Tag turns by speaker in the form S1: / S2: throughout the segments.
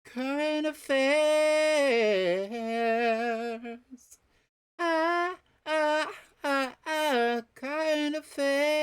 S1: Current affairs. Current affairs.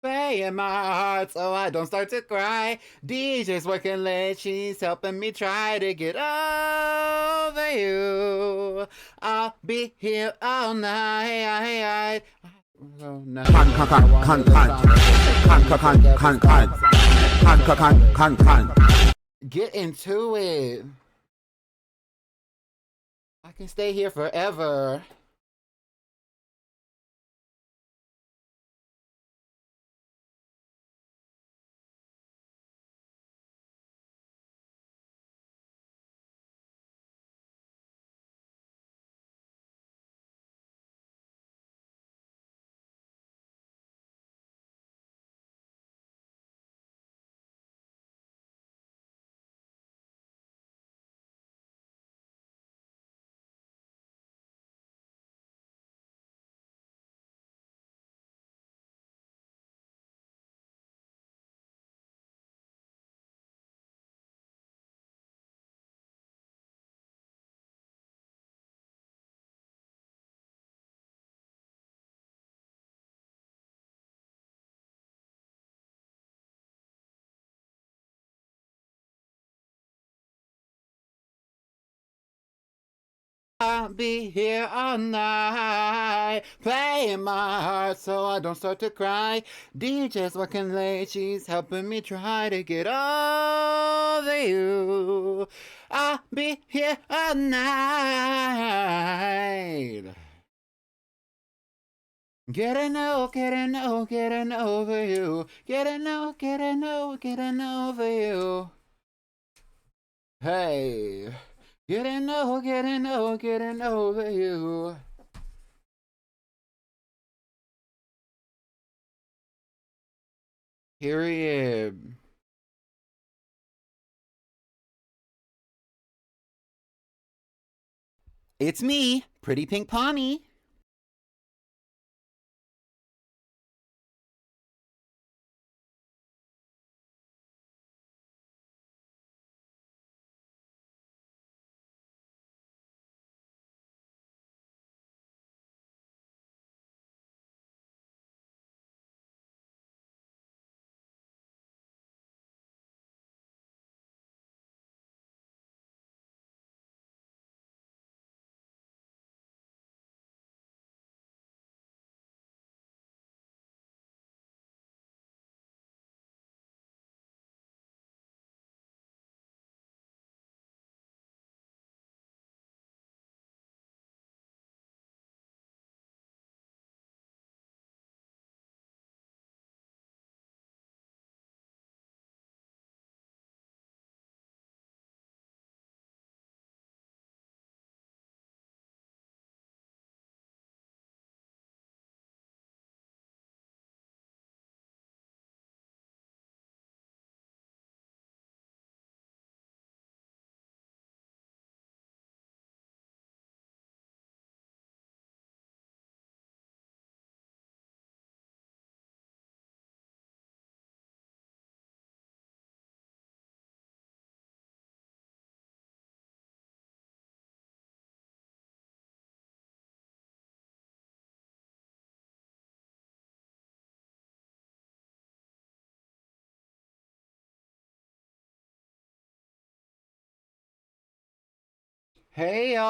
S1: Stay in my heart so I don't start to cry. DJ's working late, she's helping me try to get over you. I'll be here all night. Oh, no. Get into it. I can stay here forever. I'll be here all night, playing my heart so I don't start to cry. DJ's working late, she's helping me try to get over you. I'll be here all night. Getting over you. Getting over you. Hey. Getting over you. Period. It's me, Pretty Pink Pawnee. Hey y'all.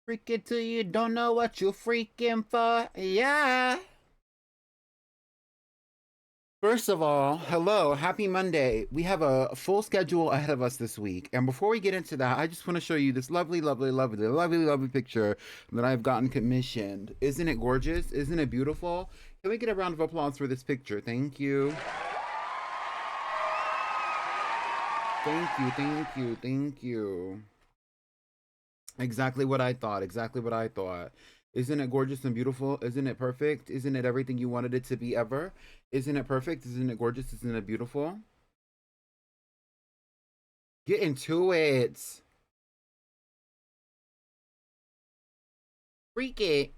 S1: Freak it till you don't know what you're freaking for. Yeah. First of all, hello, happy Monday. We have a full schedule ahead of us this week. And before we get into that, I just want to show you this lovely, lovely, lovely, lovely, lovely picture that I've gotten commissioned. Isn't it gorgeous? Isn't it beautiful? Can we get a round of applause for this picture? Thank you. Thank you, thank you, thank you. Exactly what I thought. Exactly what I thought. Isn't it gorgeous and beautiful? Isn't it perfect? Isn't it everything you wanted it to be ever? Isn't it perfect? Isn't it gorgeous? Isn't it beautiful? Get into it. Freak it.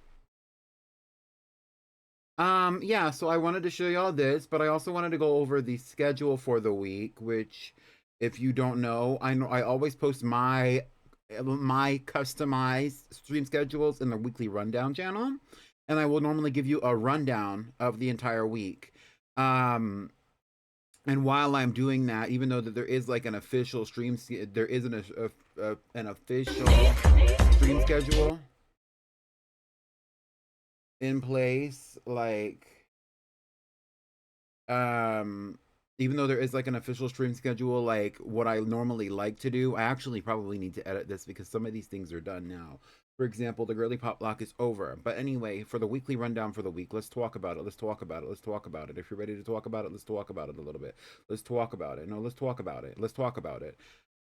S1: Yeah, so I wanted to show y'all this, but I also wanted to go over the schedule for the week, which if you don't know I always post my customized stream schedules in the weekly rundown channel, and I will normally give you a rundown of the entire week. And while I'm doing that, even though that there is like an official stream, there isn't an official stream schedule in place, like even though there is like an official stream schedule, like what I normally like to do, I actually probably need to edit this because some of these things are done now. For example, the girly pop block is over. But anyway, for the weekly rundown for the week, let's talk about it. Let's talk about it. Let's talk about it. If you're ready to talk about it, let's talk about it a little bit. Let's talk about it. No, let's talk about it. Let's talk about it.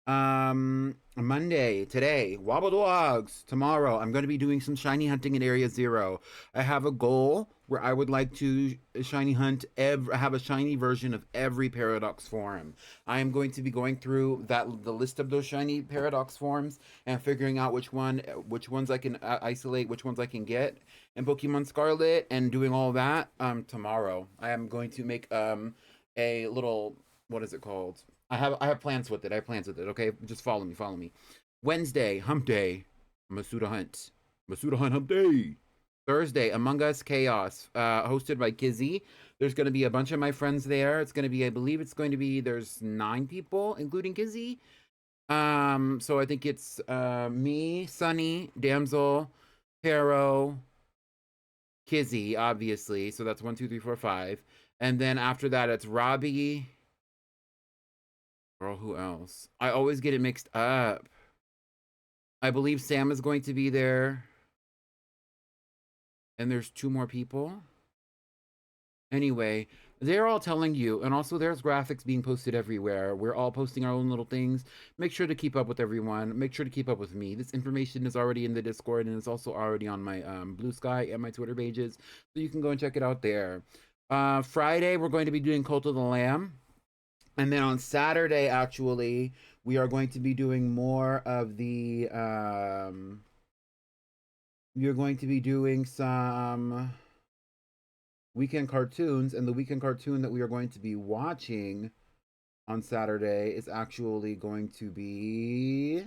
S1: Monday, today, Wobbledogs. Tomorrow, I'm going to be doing some shiny hunting in Area Zero. I have a goal where I would like to shiny hunt have a shiny version of every paradox form. I am going to be going through the list of those shiny paradox forms and figuring out which ones I can isolate, which ones I can get in Pokemon Scarlet, and doing all that tomorrow. I am going to make a little, what is it called? I have plans with it. I have plans with it. Okay, just follow me. Follow me. Wednesday, Hump Day, Masuda Hunt. Masuda Hunt Hump Day. Thursday, Among Us Chaos, hosted by Kizzy. There's going to be a bunch of my friends there. It's going to be, I believe it's going to be, there's 9 people, including Kizzy. So I think it's me, Sunny, Damsel, Pero, Kizzy, obviously. So that's 1, 2, 3, 4, 5. And then after that, it's Robbie. Girl, who else? I always get it mixed up. I believe Sam is going to be there. And there's 2 more people. Anyway, they're all telling you, and also there's graphics being posted everywhere. We're all posting our own little things. Make sure to keep up with everyone. Make sure to keep up with me. This information is already in the Discord, and it's also already on my Blue Sky and my Twitter pages, so you can go and check it out there. Friday, we're going to be doing Cult of the Lamb. And then on Saturday, actually, we are going to be doing more of the, we are going to be doing some weekend cartoons, and the weekend cartoon that we are going to be watching on Saturday is actually going to be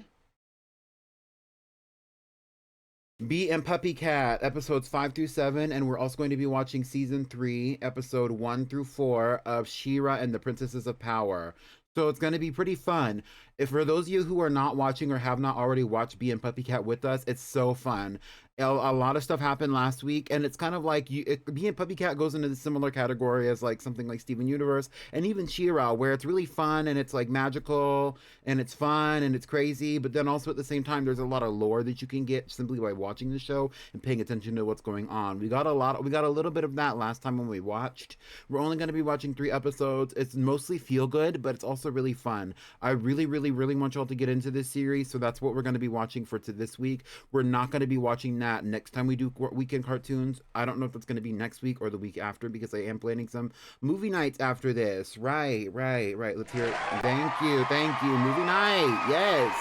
S1: Bee and Puppy Cat, episodes 5 through 7, and we're also going to be watching season 3, episode 1 through 4 of She-Ra and the Princesses of Power. So it's going to be pretty fun. If for those of you who are not watching or have not already watched Bee and Puppy Cat with us, it's so fun. A lot of stuff happened last week, and it's kind of like Bee and Puppy Cat goes into the similar category as like something like Steven Universe and even She-Ra, where it's really fun and it's like magical and it's fun and it's crazy, but then also at the same time there's a lot of lore that you can get simply by watching the show and paying attention to what's going on. We got a little bit of that last time when we watched. We're only going to be watching 3 episodes. It's mostly feel good, but it's also really fun. I really want y'all to get into this series, so that's what we're going to be watching for this week. We're not going to be watching that next time we do weekend cartoons. I don't know if it's going to be next week or the week after, because I am planning some movie nights after this. Right. Let's hear it. Thank you. Movie night. Yes.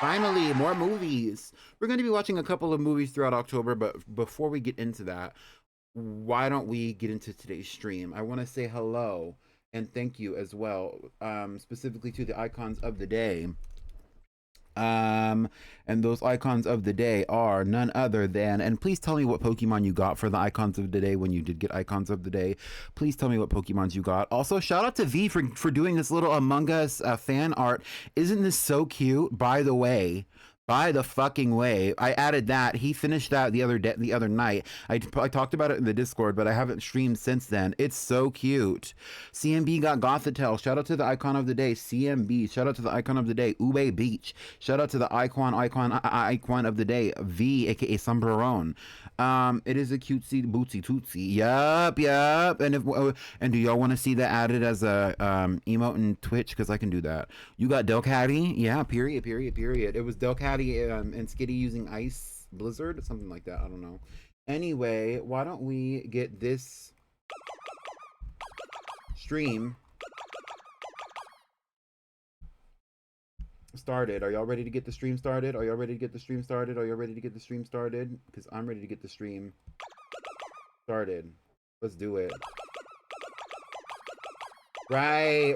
S1: Finally, more movies. We're going to be watching a couple of movies throughout October, but before we get into that, why don't we get into today's stream? I want to say hello and thank you as well, specifically to the icons of the day. And those icons of the day are none other than, and please tell me what Pokemon you got for the icons of the day when you did get icons of the day. Please tell me what Pokemons you got. Also, shout out to V for doing this little Among Us fan art. Isn't this so cute? By the way, by the fucking way, I added that. He finished that the other night. I talked about it in the Discord, but I haven't streamed since then. It's so cute. CMB got Gothitelle. Shout out to the icon of the day, CMB. Shout out to the icon of the day, Ube Beach. Shout out to the icon of the day, V, aka Sombrerone. It is a cutesy bootsy tootsie. Yup. And do y'all want to see that added as a emote in Twitch? Because I can do that. You got Delcatty? Yeah. Period. It was Delcatty and Skitty using Ice Blizzard, something like that. I don't know. Anyway, why don't we get this stream started? Are y'all ready to get the stream started? Because I'm ready to get the stream started. Let's do it. Right.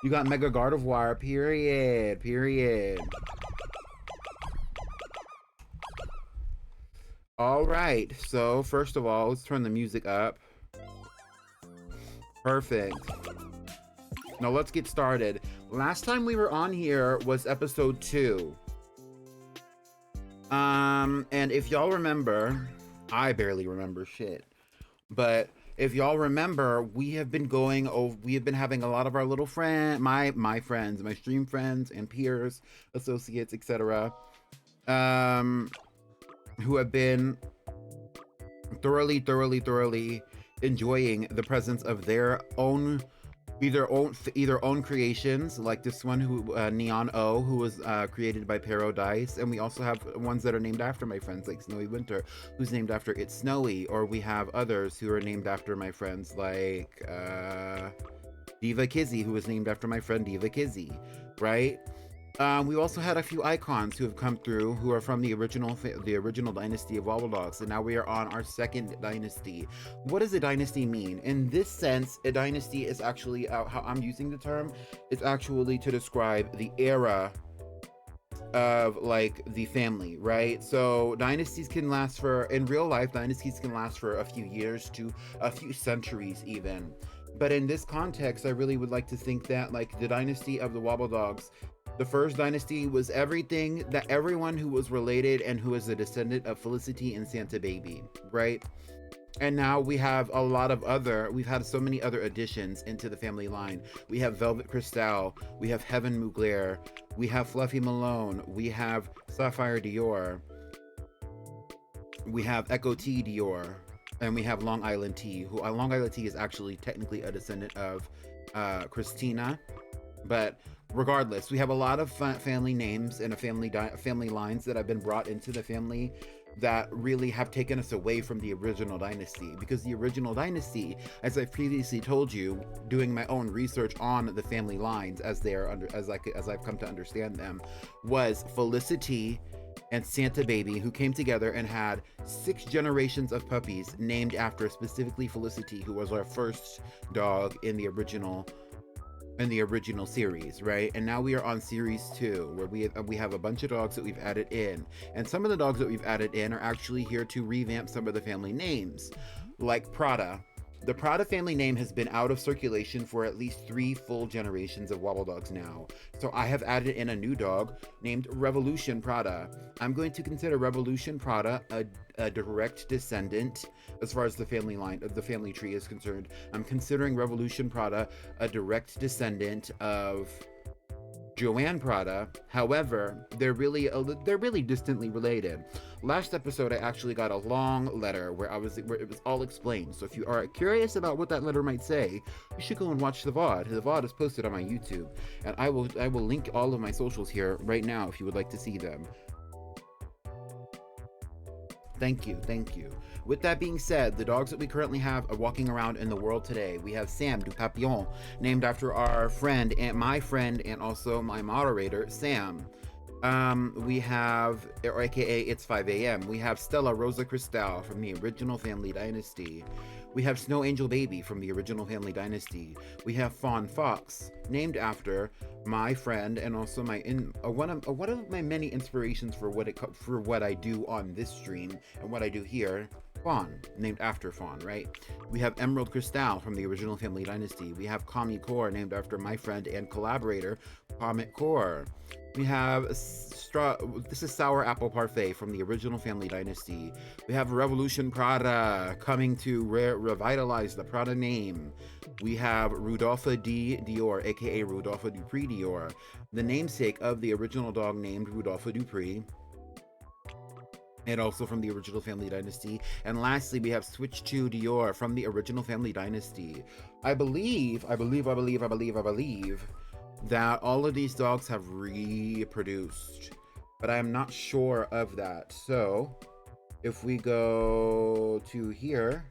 S1: You got Mega Gardevoir, period. All right, so first of all, let's turn the music up. Perfect. Now let's get started. Last time we were on here was episode 2. And if y'all remember, I barely remember shit, but if y'all remember, we have been having a lot of our little my friends, my stream friends and peers, associates, etc., who have been thoroughly enjoying the presence of their own either own creations, like this one, who Neon O, who was created by Parodice, and we also have ones that are named after my friends, like Snowy Winter, who's named after It's Snowy, or we have others who are named after my friends, like Diva Kizzy, who was named after my friend Diva Kizzy, right? We also had a few icons who have come through who are from the original dynasty of Wobbledogs, and now we are on our second dynasty. What does a dynasty mean? In this sense, a dynasty is actually, how I'm using the term, it's actually to describe the era of like the family, right? So dynasties can last for, in real life, dynasties can last for a few years to a few centuries even. But in this context, I really would like to think that, like, the dynasty of the Wobbledogs, the first dynasty was everything that everyone who was related and who is a descendant of Felicity and Santa Baby, right? And now we have a lot of other, we've had so many other additions into the family line. We have Velvet Cristal, we have Heaven Mugler, we have Fluffy Malone, we have Sapphire Dior, we have Echo T Dior, and we have Long Island Tea, who Long Island Tea is actually technically a descendant of Christina. But regardless, we have a lot of family names and family lines that have been brought into the family that really have taken us away from the original dynasty, because the original dynasty, as I've previously told you, doing my own research on the family lines as they are as I've come to understand them, was Felicity and Santa Baby, who came together and had 6 generations of puppies named after specifically Felicity, who was our first dog in the original series, right? And now we are on series 2, where we have a bunch of dogs that we've added in, and some of the dogs that we've added in are actually here to revamp some of the family names, like Prada. The Prada family name has been out of circulation for at least 3 full generations of Wobbledogs now. So I have added in a new dog named Revolution Prada. I'm going to consider Revolution Prada a direct descendant as far as the family line of the family tree is concerned. I'm considering Revolution Prada a direct descendant of Joanne Prada. However, they're really distantly related. Last episode, I actually got a long letter where it was all explained. So if you are curious about what that letter might say, you should go and watch the VOD. The VOD is posted on my YouTube, and I will link all of my socials here right now if you would like to see them. Thank you. With that being said, the dogs that we currently have are walking around in the world today. We have Sam du Papillon, named after our friend and my friend and also my moderator, Sam. We have, or aka It's 5 a.m. We have Stella Rosa Cristal from the original Family Dynasty. We have Snow Angel Baby from the original Family Dynasty. We have Fawn Fox, named after my friend and also one of my many inspirations for what I do on this stream and what I do here. Fawn, named after Fawn, right? We have Emerald Cristal from the original Family Dynasty. We have Kami Core, named after my friend and collaborator, Comic Core. We have this is Sour Apple Parfait from the original Family Dynasty. We have Revolution Prada coming to revitalize the Prada name. We have Rudolpha D. Dior, aka Rudolpha Dupree Dior, the namesake of the original dog named Rudolpha Dupree, and also from the original Family Dynasty. And lastly, we have Switch 2 Dior from the original Family Dynasty. I believe that all of these dogs have reproduced, but I am not sure of that. So if we go to here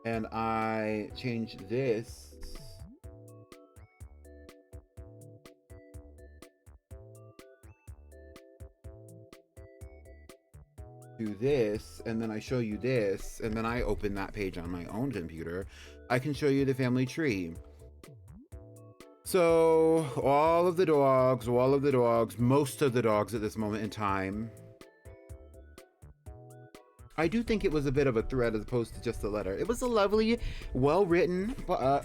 S1: and I change this to this, and then I show you this, and then I open that page on my own computer, I can show you the family tree. So all of the dogs, most of the dogs at this moment in time, I do think it was a bit of a thread as opposed to just a letter. It was a lovely, well-written,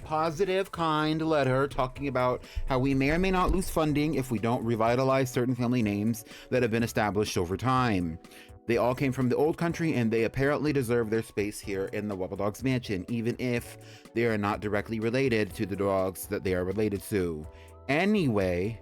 S1: positive, kind letter talking about how we may or may not lose funding if we don't revitalize certain family names that have been established over time. They all came from the old country, and they apparently deserve their space here in the Wobbledogs mansion, even if they are not directly related to the dogs that they are related to. Anyway,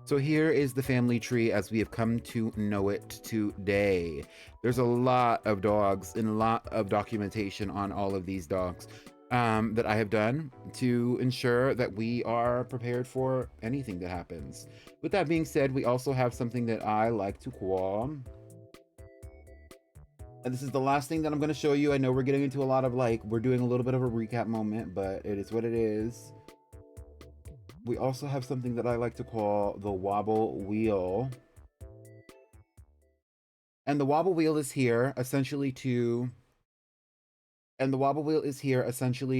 S1: so here is the family tree as we have come to know it today. There's a lot of dogs and a lot of documentation on all of these dogs that I have done to ensure that we are prepared for anything that happens. With that being said, we also have something that I like to call, and this is the last thing that I'm going to show you. I know we're getting into a lot of we're doing a little bit of a recap moment, but it is what it is. We also have something that I like to call the Wobble Wheel. And the Wobble Wheel is here essentially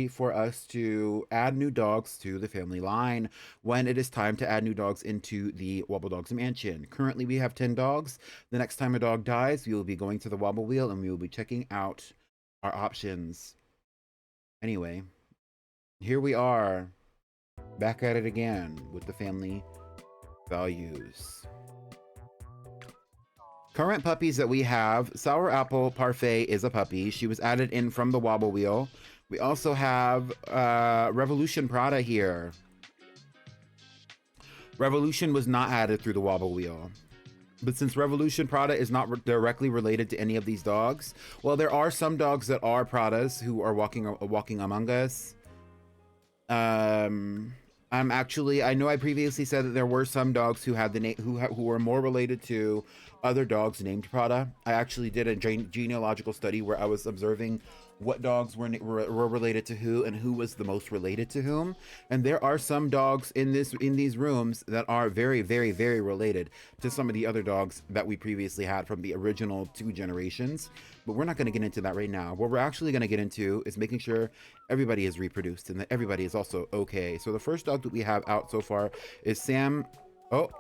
S1: for us to add new dogs to the family line when it is time to add new dogs into the Wobbledogs mansion. Currently, we have 10 dogs. The next time a dog dies, we will be going to the Wobble Wheel and we will be checking out our options. Anyway, here we are, back at it again with the family values. Current puppies that we have, Sour Apple Parfait is a puppy. She was added in from the Wobble Wheel. We also have Revolution Prada here. Revolution was not added through the Wobble Wheel. But since Revolution Prada is not directly related to any of these dogs, well, there are some dogs that are Pradas who are walking among us. I know I previously said that there were some dogs who had the name who were more related to other dogs named Prada. I actually did a genealogical study where I was observing what dogs were related to who and who was the most related to whom. And there are some dogs in these rooms that are very, very, very related to some of the other dogs that we previously had from the original 2 generations. But we're not going to get into that right now. What we're actually going to get into is making sure everybody is reproduced and that everybody is also okay. So the first dog that we have out so far is Sam. Oh,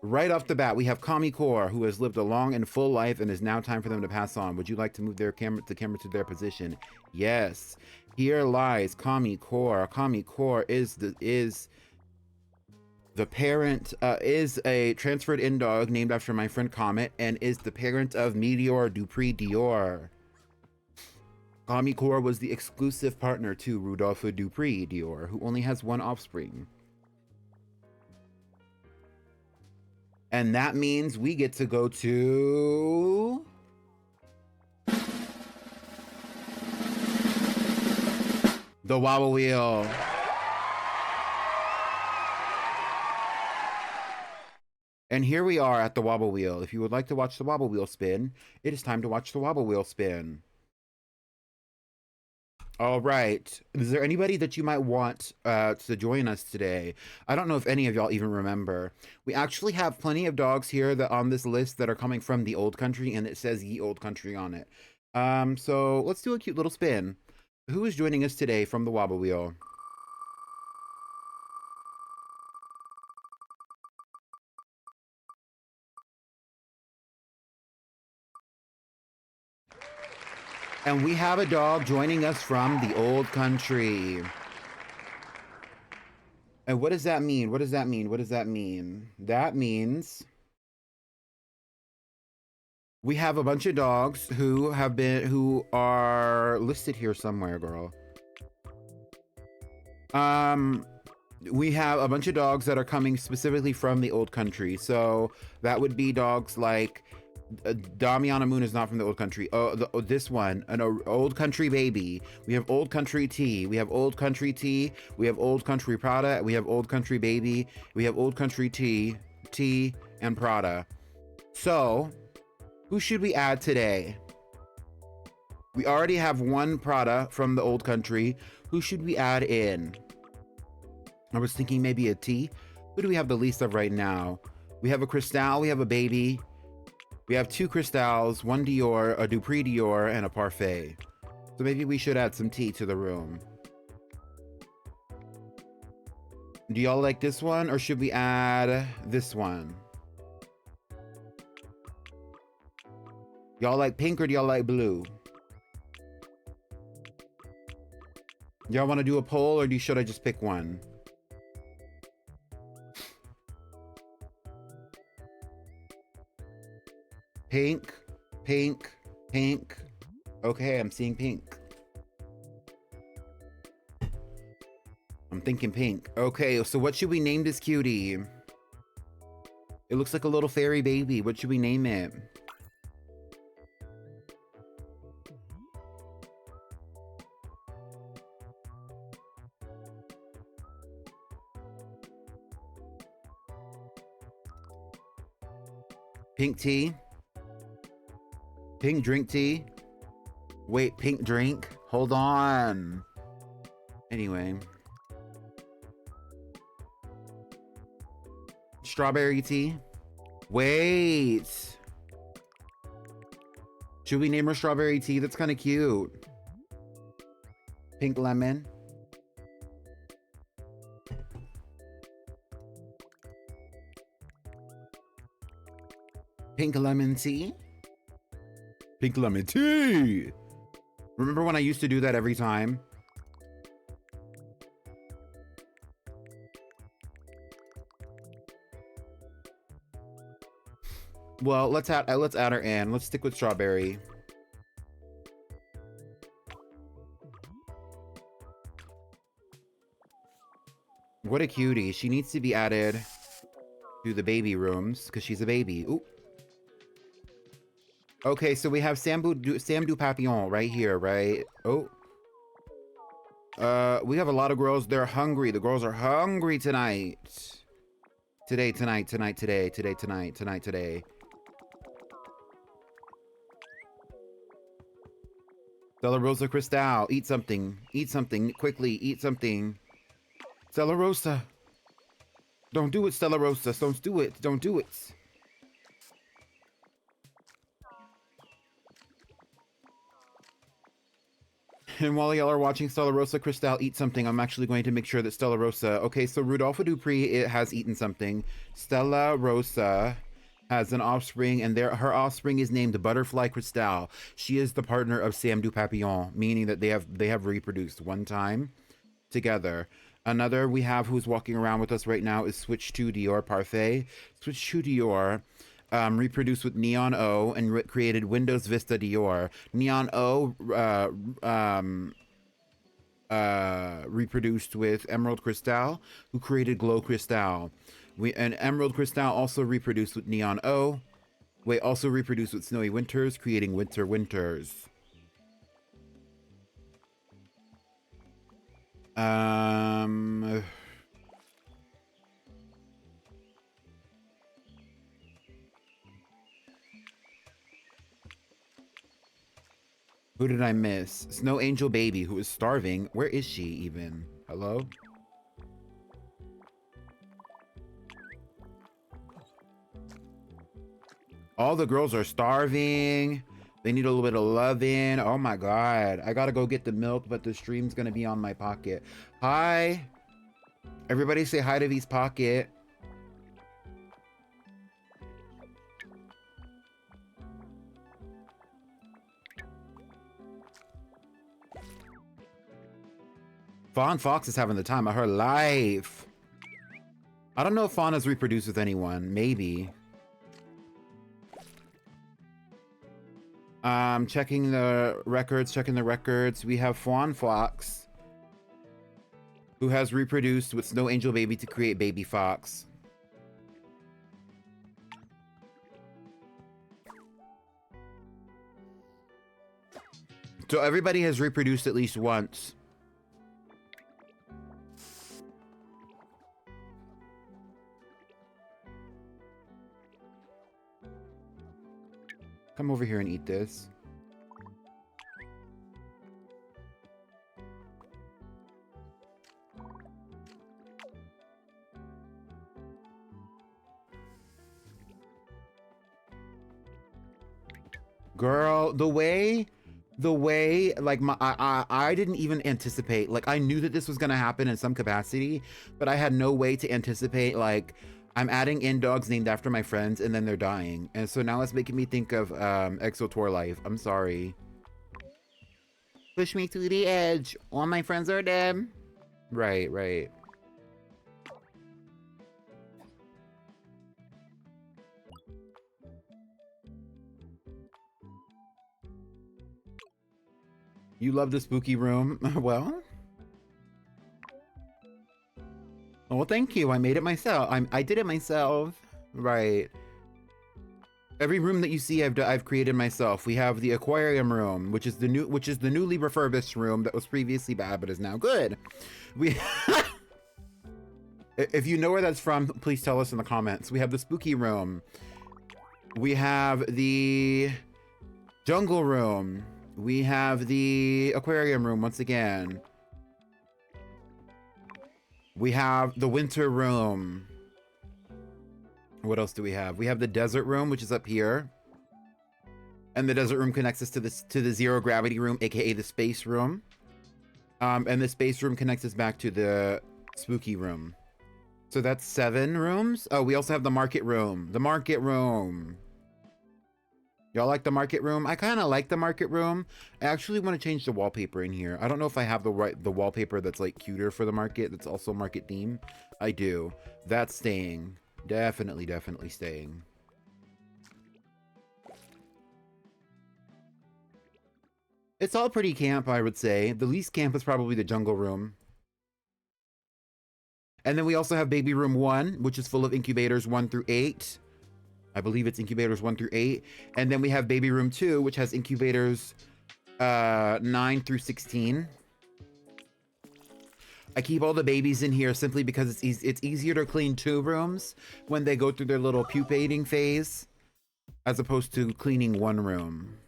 S1: right off the bat, we have Kami Core, who has lived a long and full life and is now time for them to pass on. Would you like to move the camera to their position? Yes. Here lies Kami Core. Kami Core is the parent, is a transferred in dog named after my friend Comet, and is the parent of Meteor Dupree Dior. Kami Core was the exclusive partner to Rudolphe Dupree Dior, who only has 1 offspring. And that means we get to go to the Wobble Wheel. And here we are at the Wobble Wheel. If you would like to watch the Wobble Wheel spin, it is time to watch the Wobble Wheel spin. All right. Is there anybody that you might want to join us today? I don't know if any of y'all even remember. We actually have plenty of dogs here that on this list that are coming from the old country, and it says Ye Old Country on it. So let's do a cute little spin. Who is joining us today from the Wobble Wheel? And we have a dog joining us from the old country. And what does that mean? What does that mean? What does that mean? That means we have a bunch of dogs who are listed here somewhere, girl. We have a bunch of dogs that are coming specifically from the old country. So that would be dogs like Damiana Moon is not from the old country. This one, an old country baby. We have old country tea. We have old country tea. We have old country Prada. We have old country baby. We have old country tea, and Prada. So, who should we add today? We already have 1 Prada from the old country. Who should we add in? I was thinking maybe a tea. Who do we have the least of right now? We have a Cristal. We have a baby. We have 2 Cristals, 1 Dior, a Dupree Dior, and a Parfait. So maybe we should add some tea to the room. Do y'all like this one, or should we add this one? Y'all like pink or do y'all like blue? Y'all want to do a poll, or should I just pick one? Pink, pink, pink. Okay, I'm seeing pink. I'm thinking pink. Okay, so what should we name this cutie? It looks like a little fairy baby. What should we name it? Pink tea? Pink drink tea? Wait, pink drink? Hold on. Anyway. Strawberry tea? Wait. Should we name her Strawberry Tea? That's kind of cute. Pink lemon? Pink lemon tea? Pink lemon tea! Remember when I used to do that every time? Well, let's add her in. Let's stick with Strawberry. What a cutie. She needs to be added to the baby rooms because she's a baby. Ooh. Okay, so we have Sam du Papillon right here, right? Oh. We have a lot of girls. They're hungry. The girls are hungry tonight. Today. Stella Rosa Cristal, eat something. Eat something quickly. Eat something. Stella Rosa. Don't do it, Stella Rosa. Don't do it. Don't do it. And while y'all are watching Stella Rosa Cristal eat something, I'm actually going to make sure that Stella Rosa... Okay, so Rudolpho Dupree has eaten something. Stella Rosa has an offspring, and her offspring is named Butterfly Cristal. She is the partner of Sam du Papillon, meaning that they have reproduced one time together. Another we have who's walking around with us right now is Switch 2 Dior Parfait. Switch 2 Dior reproduced with Neon O and created Windows Vista Dior. Neon O reproduced with Emerald Cristal, who created Glow Cristal. And Emerald Cristal also reproduced with Neon O. Also reproduced with Snowy Winters, creating Winter Winters. Who did I miss? Snow Angel Baby, who is starving. Where is she even? Hello? All the girls are starving. They need a little bit of loving. Oh my god. I gotta go get the milk, but the stream's gonna be on my pocket. Hi. Everybody say hi to V's pocket. Fawn Fox is having the time of her life. I don't know if Fawn has reproduced with anyone. Maybe. Checking the records. We have Fawn Fox, who has reproduced with Snow Angel Baby to create Baby Fox. So everybody has reproduced at least once. Come over here and eat this. Girl, the way like I didn't even anticipate, like I knew that this was gonna happen in some capacity, but I had no way to anticipate like I'm adding in dogs named after my friends and then they're dying. And so now it's making me think of Exo Tour Life. I'm sorry. Push me to the edge. All my friends are dead. Right. You love the spooky room? Well. Oh, thank you. I made it myself. I did it myself. Right. Every room that you see, I've created myself. We have the aquarium room, which is the newly refurbished room that was previously bad but is now good. We, if you know where that's from, please tell us in the comments. We have the spooky room. We have the jungle room. We have the aquarium room once again. We have the winter room. What else do we have? We have the desert room, which is up here. And the desert room connects us to the zero gravity room, aka the space room. And the space room connects us back to the spooky room. So that's 7 rooms. Oh, we also have the market room. The market room. Y'all like the market room? I kind of like the market room. I actually want to change the wallpaper in here. I don't know if I have the wallpaper that's like cuter for the market. That's also market theme. I do. That's staying. Definitely staying. It's all pretty camp, I would say. The least camp is probably the jungle room. And then we also have baby room 1, which is full of incubators 1 through 8. I believe it's incubators 1 through 8. And then we have baby room 2, which has incubators 9 through 16. I keep all the babies in here simply because it's easier to clean 2 rooms when they go through their little pupating phase, as opposed to cleaning 1 room.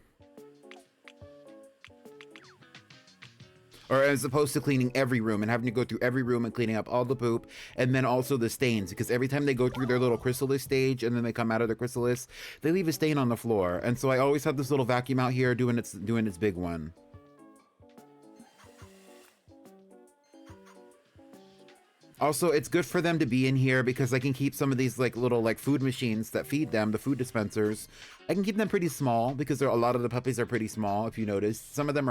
S1: Or as opposed to cleaning every room and having to go through every room and cleaning up all the poop, and then also the stains, because every time they go through their little chrysalis stage and then they come out of the chrysalis, they leave a stain on the floor. And so I always have this little vacuum out here doing its big one. Also, it's good for them to be in here because I can keep some of these like little like food machines that feed them, the food dispensers. I can keep them pretty small because a lot of the puppies are pretty small. If you notice, some of them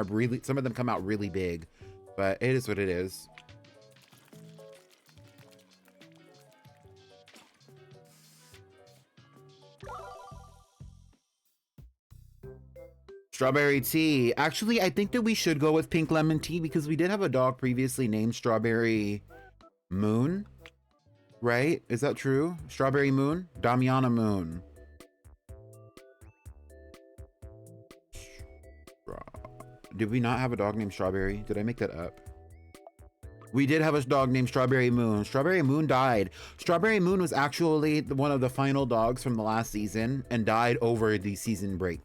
S1: come out really big, but it is what it is. Strawberry tea. Actually, I think that we should go with pink lemon tea because we did have a dog previously named Strawberry Moon, right? Is that true? Strawberry Moon? Damiana Moon. Did we not have a dog named Strawberry? Did I make that up? We did have a dog named Strawberry Moon. Strawberry Moon died. Strawberry Moon was actually one of the final dogs from the last season and died over the season break.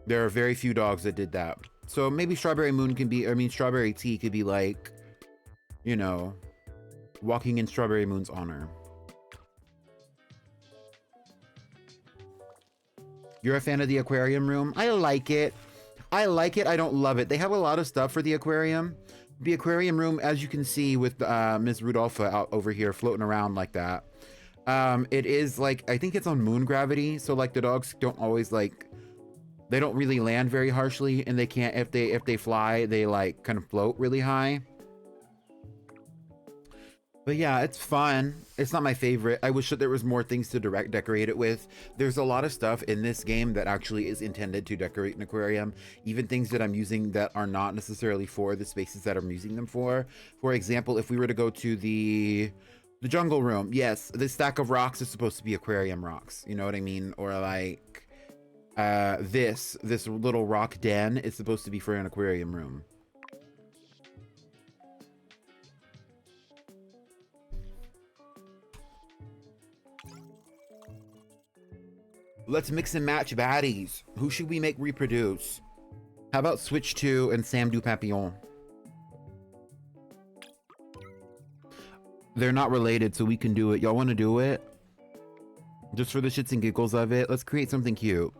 S1: There are very few dogs that did that. So maybe Strawberry Moon can be, Strawberry Tea could be like, you know, walking in Strawberry Moon's honor. You're a fan of the aquarium room? I like it. I like it. I don't love it. They have a lot of stuff for the aquarium. The aquarium room, as you can see with Ms. Rudolpha out over here floating around like that. It is like, I think it's on moon gravity. So like the dogs don't always like, they don't really land very harshly, and they can't, if they fly, they like kind of float really high. But yeah, it's fun. It's not my favorite. I wish that there was more things to decorate it with. There's a lot of stuff in this game that actually is intended to decorate an aquarium. Even things that I'm using that are not necessarily for the spaces that I'm using them for. For example, if we were to go to the jungle room, yes, this stack of rocks is supposed to be aquarium rocks. You know what I mean? Or like this little rock den is supposed to be for an aquarium room. Let's mix and match baddies. Who should we make reproduce? How about Switch 2 and Sam Du Papillon? They're not related, so we can do it. Y'all want to do it? Just for the shits and giggles of it? Let's create something cute.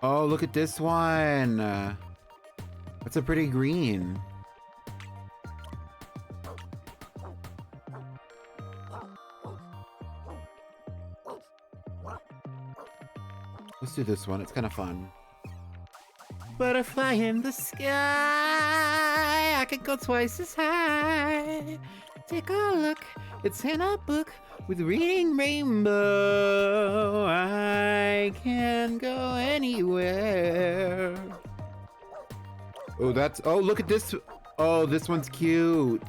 S1: Oh, look at this one. That's a pretty green. Let's do this one. It's kind of fun. Butterfly in the sky. I could go twice as high. Take a look. It's in a book with reading rainbow. I can go anywhere. Oh, look at this. Oh, this one's cute.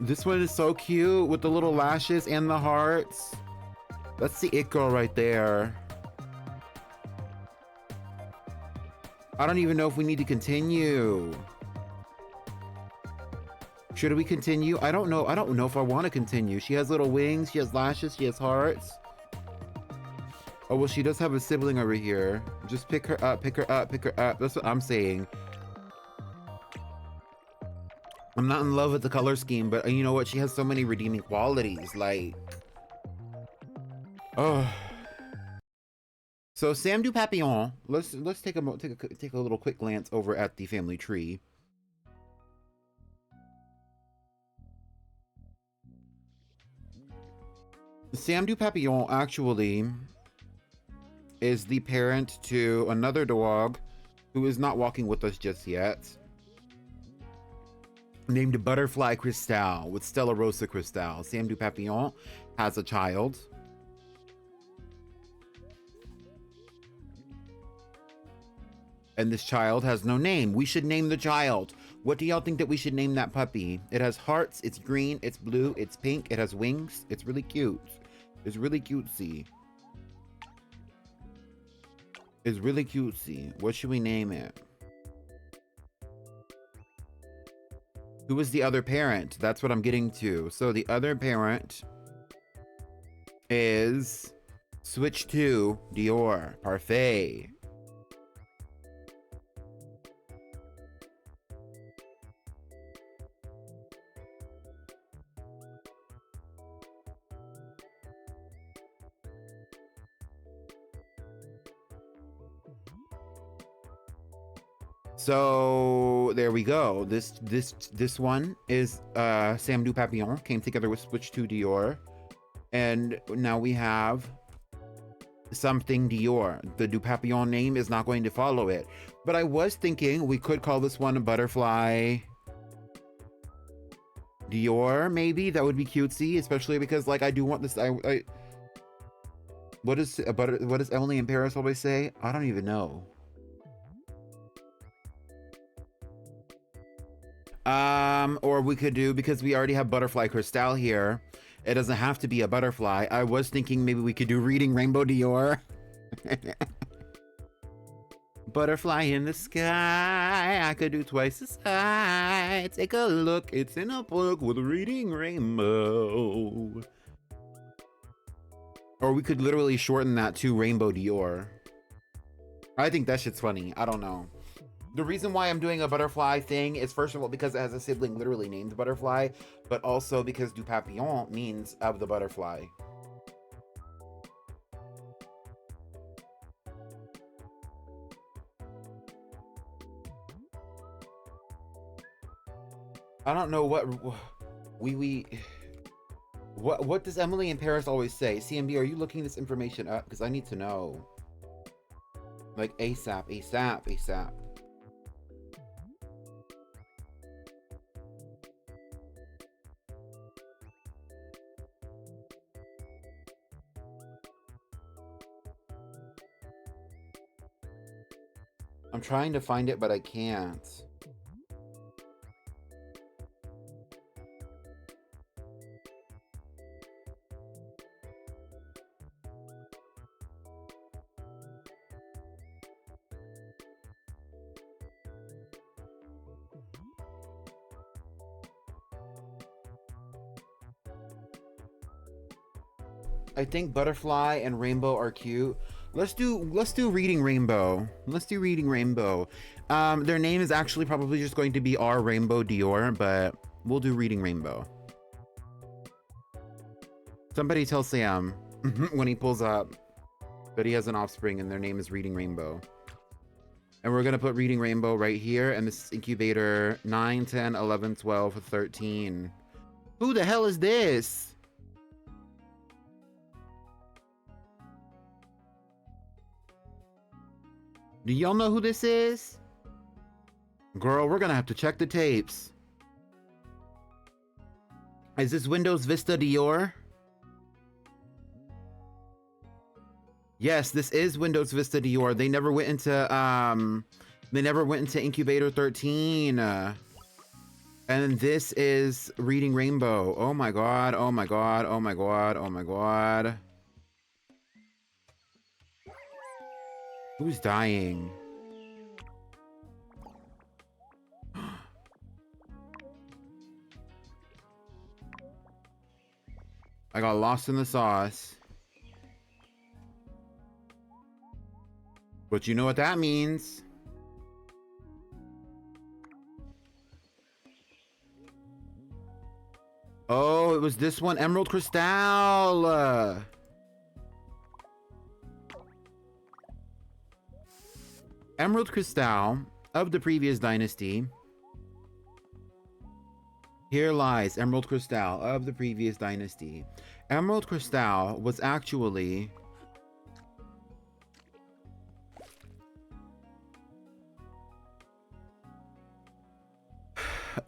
S1: This one is so cute with the little lashes and the hearts. That's the it girl right there. I don't even know if we need to continue. Should we continue? I don't know. I don't know if I want to continue. She has little wings. She has lashes. She has hearts. Oh, well, she does have a sibling over here. Just pick her up, pick her up, pick her up. That's what I'm saying. I'm not in love with the color scheme, but you know what? She has so many redeeming qualities. Like, oh. So Sam du Papillon. Let's take a little quick glance over at the family tree. Sam du Papillon actually is the parent to another dog who is not walking with us just yet, named Butterfly Cristal with Stella Rosa Cristal. Sam du Papillon has a child. And this child has no name. We should name the child. What do y'all think that we should name that puppy? It has hearts, it's green, it's blue, it's pink, it has wings. It's really cute. It's really cutesy. It's really cutesy. What should we name it? Who is the other parent? That's what I'm getting to. So the other parent is Switch 2 Dior Parfait. So there we go. This one is Sam du Papillon, came together with Switch 2 Dior, and now we have something Dior. The du Papillon name is not going to follow it, but I was thinking we could call this one a Butterfly Dior. Maybe that would be cutesy, especially because like I do want this. I what does Emily in Paris always say? I don't even know. Or we could do, because we already have Butterfly Cristal here, it doesn't have to be a butterfly. I was thinking maybe we could do Reading Rainbow Dior. Butterfly in the sky, I could do twice as high. Take a look, it's in a book with Reading Rainbow. Or we could literally shorten that to Rainbow Dior. I think that shit's funny. I don't know. The reason why I'm doing a butterfly thing is, first of all, because it has a sibling literally named Butterfly, but also because du papillon means of the butterfly. I don't know what what does Emily in Paris always say? CMB, are you looking this information up? Because I need to know. Like ASAP, ASAP, ASAP. I'm trying to find it, but I can't. I think Butterfly and Rainbow are cute. Let's do Reading Rainbow. Let's do Reading Rainbow. Their name is actually probably just going to be our Rainbow Dior, but we'll do Reading Rainbow. Somebody tell Sam when he pulls up that he has an offspring and their name is Reading Rainbow. And we're gonna put Reading Rainbow right here, and this is incubator 9, 10, 11, 12, 13. Who the hell is this? Do y'all know who this is? Girl, we're gonna have to check the tapes. Is this Windows Vista Dior? Yes, this is Windows Vista Dior. They never went into incubator 13. And this is Reading Rainbow. Oh my god, oh my god, oh my god, oh my god. Who's dying? I got lost in the sauce. But you know what that means. Oh, it was this one, Emerald Crystal. Emerald Crystal of the previous dynasty. Here lies Emerald Crystal of the previous dynasty. Emerald Crystal was actually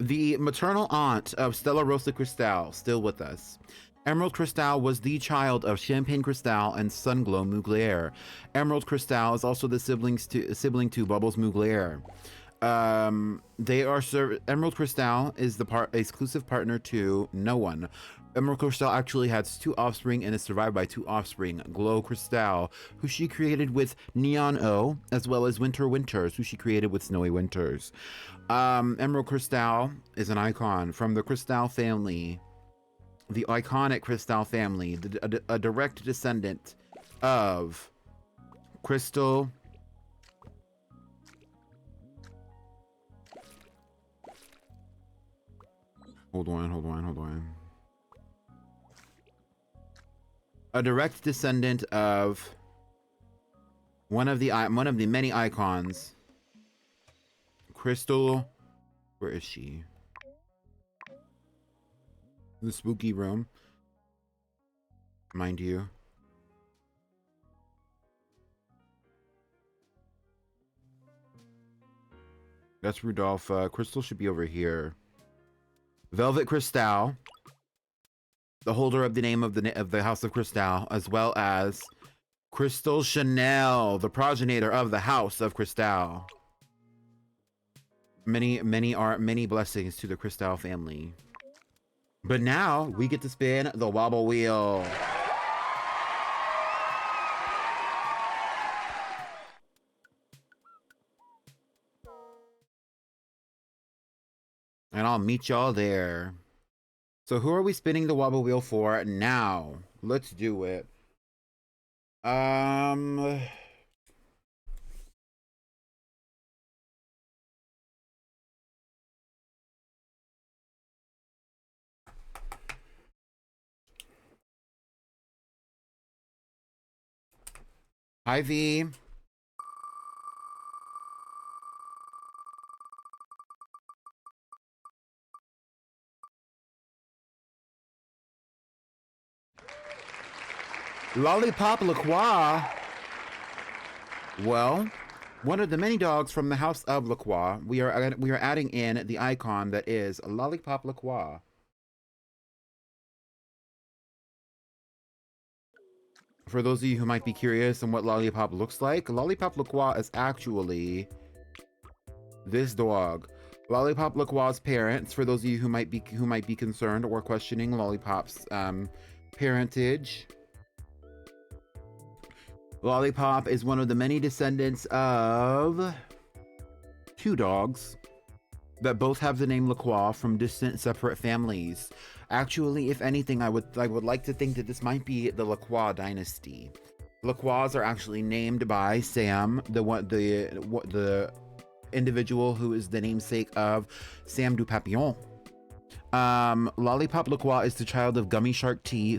S1: the maternal aunt of Stella Rosa Cristal, still with us. Emerald Crystal was the child of Champagne Crystal and Sunglow Mugler. Emerald Crystal is also the sibling to Bubbles Mugler. They are Emerald Crystal is the exclusive partner to no one. Emerald Crystal actually has 2 offspring and is survived by 2 offspring. Glow Crystal, who she created with Neon O, as well as Winter Winters, who she created with Snowy Winters. Emerald Crystal is an icon from the Crystal family, the iconic Crystal family, a direct descendant of Crystal. Hold on. A direct descendant of one of the many icons. Crystal, where is she? The spooky room, mind you. That's Rudolph. Crystal should be over here. Velvet Crystal, the holder of the name of the House of Crystal, as well as Crystal Chanel, the progenitor of the House of Crystal. Many blessings to the Crystal family. But now we get to spin the wobble wheel. And I'll meet y'all there. So who are we spinning the wobble wheel for now? Let's do it. Ivy. Lollipop LaCroix. Well, one of the many dogs from the House of LaCroix, we are adding in the icon that is Lollipop LaCroix. For those of you who might be curious on what Lollipop looks like, Lollipop LaCroix is actually this dog. Lollipop LaCroix's parents, for those of you who might be concerned or questioning Lollipop's parentage. Lollipop is one of the many descendants of 2 dogs that both have the name LaCroix from distant, separate families. Actually, if anything, I would like to think that this might be the LaCroix dynasty. LaCroix are actually named by Sam, the individual who is the namesake of Sam du Papillon. Lollipop LaCroix is the child of Gummy Shark T,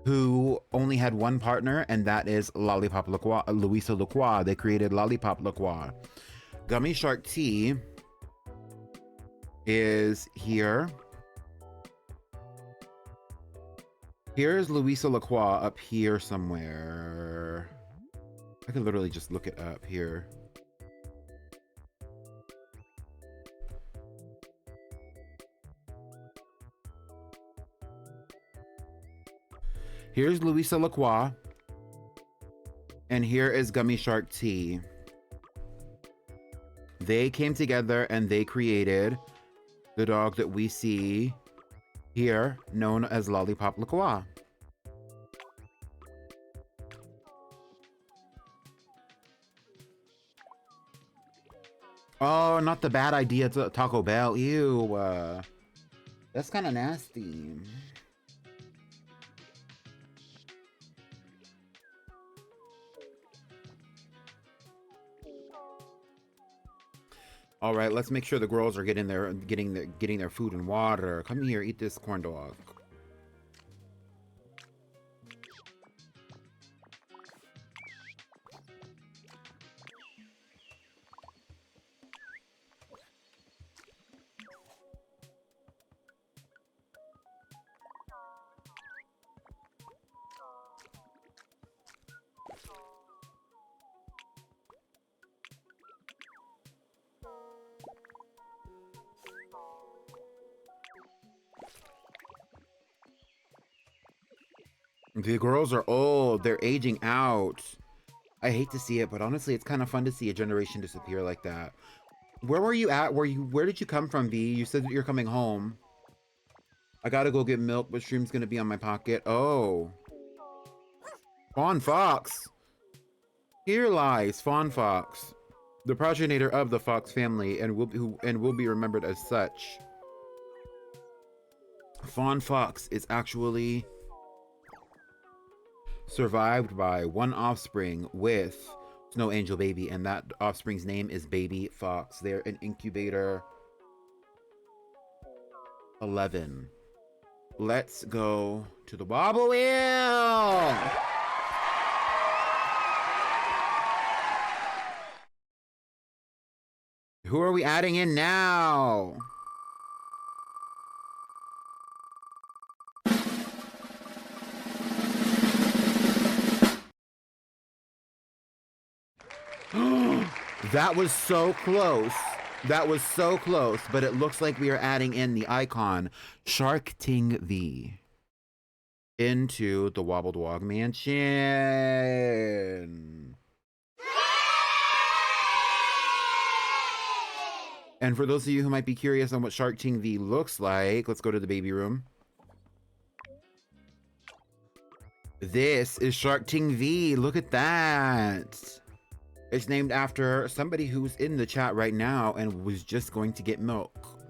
S1: who only had one partner, and that is Lollipop LaCroix, Louisa LaCroix. They created Lollipop LaCroix. Gummy Shark T is here. Here's Louisa LaCroix up here somewhere. I could literally just look it up here. Here's Louisa LaCroix. And here is Gummy Shark T. They came together and they created the dog that we see here, known as Lollipop LaCroix. Oh, not the bad idea to Taco Bell. Ew. That's kind of nasty. All right, let's make sure the girls are getting their food and water. Come here, eat this corn dog. The girls are old. They're aging out. I hate to see it, but honestly, it's kind of fun to see a generation disappear like that. Where were you at? Where did you come from, V? You said that you're coming home. I gotta go get milk, but Stream's gonna be on my pocket. Oh. Fawn Fox. Here lies Fawn Fox, the progenitor of the Fox family, and will be remembered as such. Fawn Fox is actually survived by one offspring with Snow Angel Baby, and that offspring's name is Baby Fox. They're in incubator 11. Let's go to the Wobble Wheel! Who are we adding in now? That was so close. That was so close, but it looks like we are adding in the icon Shark Ting V into the Wobbledog Mansion. And for those of you who might be curious on what Shark Ting V looks like, let's go to the baby room. This is Shark Ting V. Look at that. It's named after somebody who's in the chat right now and was just going to get milk.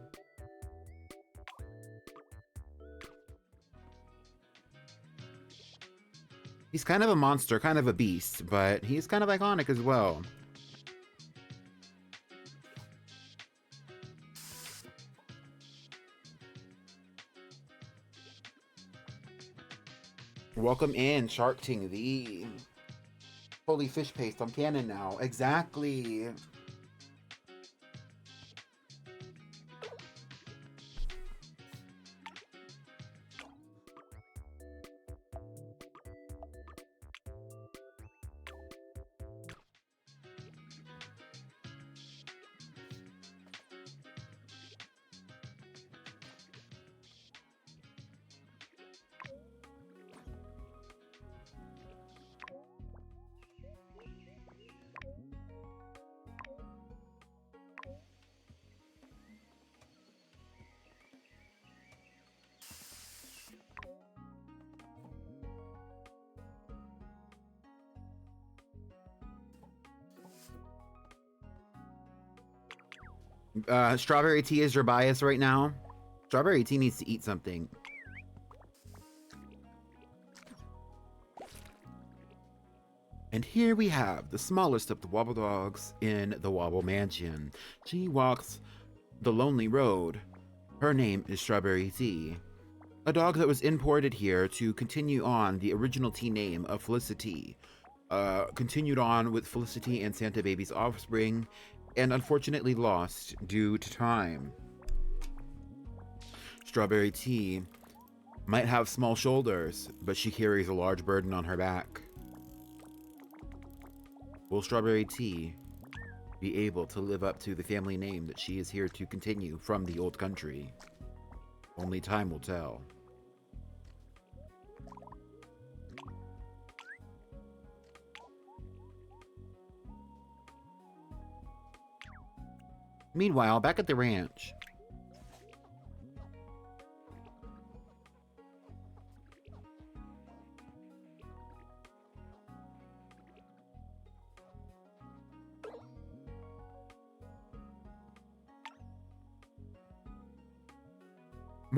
S1: He's kind of a monster, kind of a beast, but he's kind of iconic as well. Welcome in, Shark Ting V. Holy fish paste, I'm canon now. Exactly. Strawberry tea is your bias right now. Strawberry tea needs to eat something. And here we have the smallest of the Wobbledogs in the Wobble Mansion. She walks the lonely road. Her name is Strawberry Tea, a dog that was imported here to continue on the original tea name of Felicity. Continued on with Felicity and Santa Baby's offspring, and unfortunately lost due to time. Strawberry Tea might have small shoulders, but she carries a large burden on her back. Will Strawberry Tea be able to live up to the family name that she is here to continue from the old country? Only time will tell. Meanwhile, back at the ranch.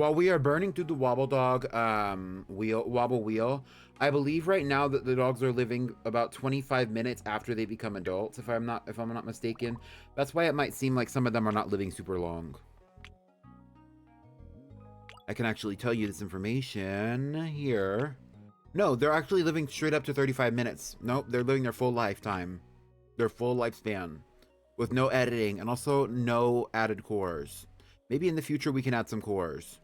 S1: While we are burning through the Wobbledog wobble wheel, I believe right now that the dogs are living about 25 minutes after they become adults, if I'm not mistaken. That's why it might seem like some of them are not living super long. I can actually tell you this information here. No, they're actually living straight up to 35 minutes. Nope, they're living their full lifetime. Their full lifespan. With no editing and also no added cores. Maybe in the future we can add some cores.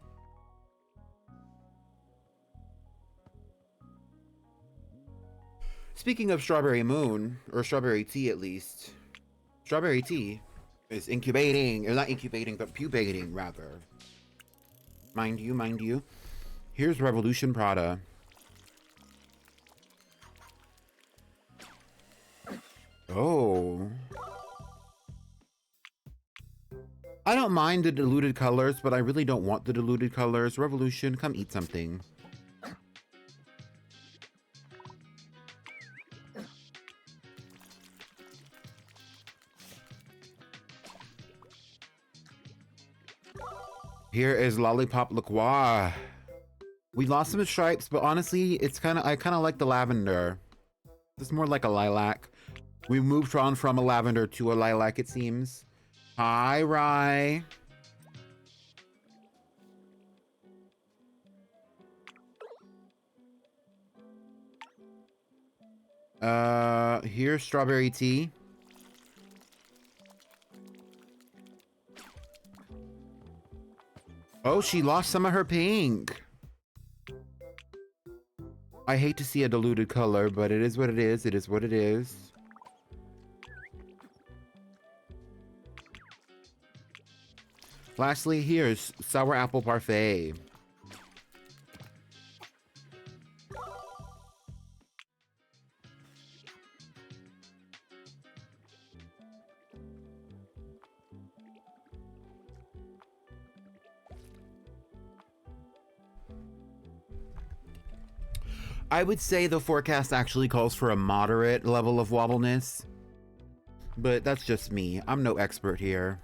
S1: Speaking of strawberry moon, or strawberry tea at least, strawberry tea is incubating, or not incubating, but pupating rather. Mind you, mind you. Here's Revolution Prada. Oh. I don't mind the diluted colors, but I really don't want the diluted colors. Revolution, come eat something. Here is Lollipop Liqueur. We lost some stripes, but honestly, I kind of like the lavender. It's more like a lilac. We moved on from a lavender to a lilac, it seems. Hi, Rye. Here's strawberry tea. Oh, she lost some of her pink. I hate to see a diluted color, but it is what it is. It is what it is. Lastly, here's sour apple parfait. I would say the forecast actually calls for a moderate level of wobbleness, but that's just me. I'm no expert here.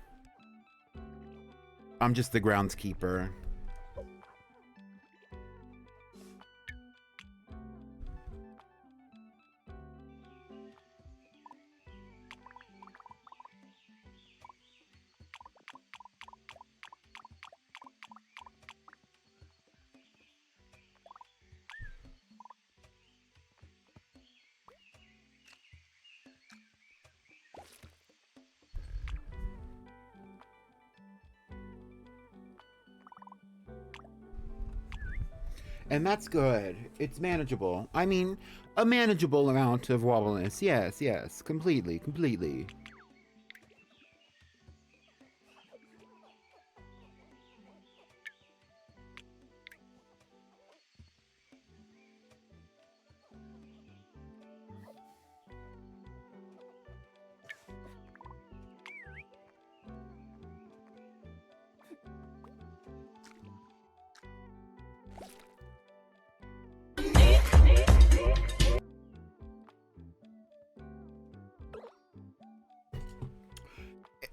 S1: I'm just the groundskeeper. And that's good. It's manageable. I mean, a manageable amount of wobbleness. Yes, yes. Completely, completely.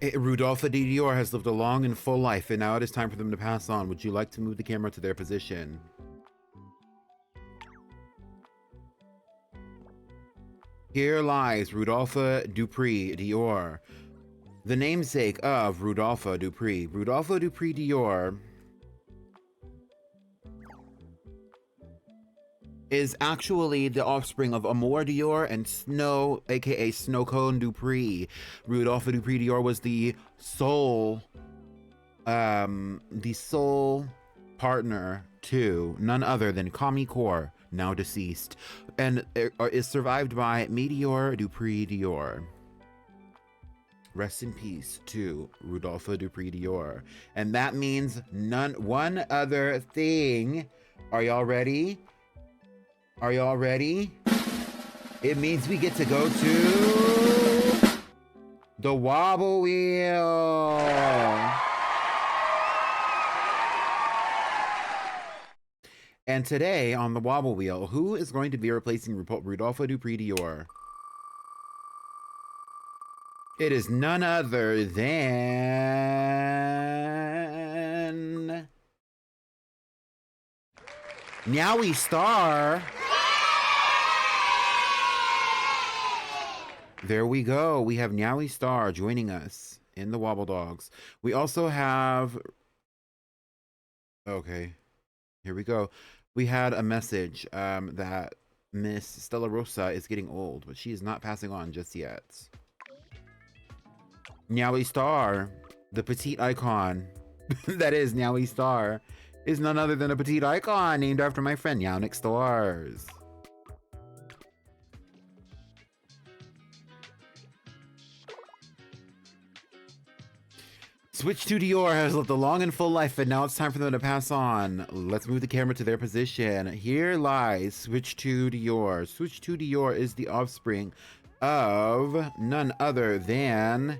S1: Rudolpha de Dior has lived a long and full life, and now it is time for them to pass on. Would you like to move the camera to their position? Here lies Rudolpha Dupree Dior, the namesake of Rudolpha Dupree. Rudolpha Dupree Dior is actually the offspring of Amour Dior and Snow, aka Snowcone Dupree. Rudolpha Dupree Dior was the sole partner to none other than Kami Kaur, now deceased, and is survived by Meteor Dupree Dior. Rest in peace to Rudolpha Dupree Dior. And that means one other thing. Are y'all ready? Are y'all ready? It means we get to go to the Wobble Wheel. And today on the Wobble Wheel, who is going to be replacing Rudolpha Dupree Dior? It is none other than Meowie Star. There we go. We have Meowie Star joining us in the Wobbledogs. We also have... Okay, here we go. We had a message that Miss Stella Rosa is getting old, but she is not passing on just yet. Meowie Star, the petite icon, that is Meowie Star, is none other than a petite icon named after my friend Meownick Stars. Switch 2 Dior has lived a long and full life, and now it's time for them to pass on. Let's move the camera to their position. Here lies Switch 2 Dior. Switch 2 Dior is the offspring of none other than...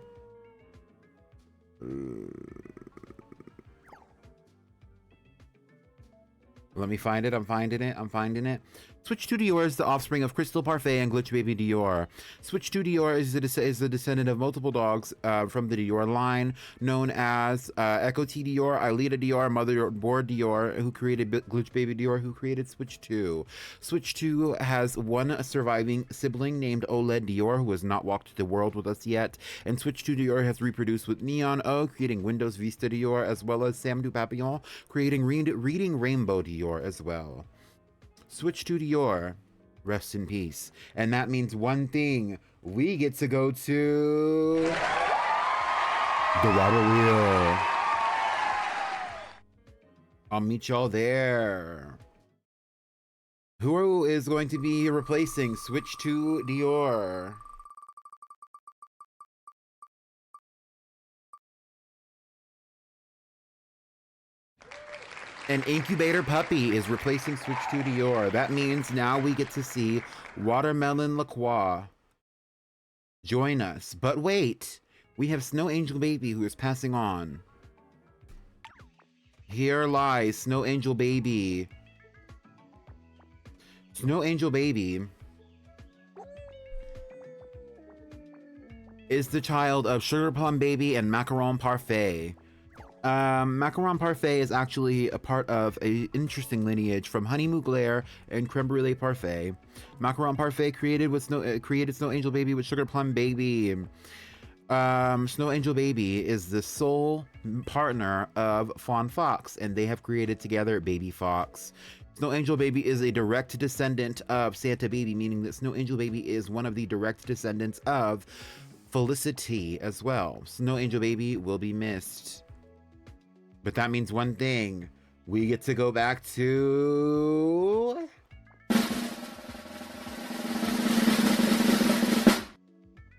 S1: Let me find it. I'm finding it. Switch 2 Dior is the offspring of Crystal Parfait and Glitch Baby Dior. Switch 2 Dior is the descendant of multiple dogs from the Dior line, known as Echo T Dior, Aelita Dior, Motherboard Dior, who created Glitch Baby Dior, who created Switch 2. Switch 2 has one surviving sibling named OLED Dior, who has not walked the world with us yet, and Switch 2 Dior has reproduced with Neon O, creating Windows Vista Dior, as well as Sam Du Papillon, creating Reading Rainbow Dior as well. Switch 2 Dior, rest in peace. And that means one thing, we get to go to the Wobble Wheel. I'll meet y'all there. Who is going to be replacing Switch 2 Dior? An incubator puppy is replacing Switch 2 Dior. That means now we get to see Watermelon LaCroix join us. But wait, we have Snow Angel Baby who is passing on. Here lies Snow Angel Baby. Snow Angel Baby is the child of Sugar Plum Baby and Macaron Parfait. Macaron Parfait is actually a part of an interesting lineage from Honey Mugler and Creme Brulee Parfait. Macaron Parfait created Snow Angel Baby with Sugar Plum Baby. Snow Angel Baby is the sole partner of Fawn Fox, and they have created together Baby Fox. Snow Angel Baby is a direct descendant of Santa Baby, meaning that Snow Angel Baby is one of the direct descendants of Felicity as well. Snow Angel Baby will be missed. But that means one thing. We get to go back to...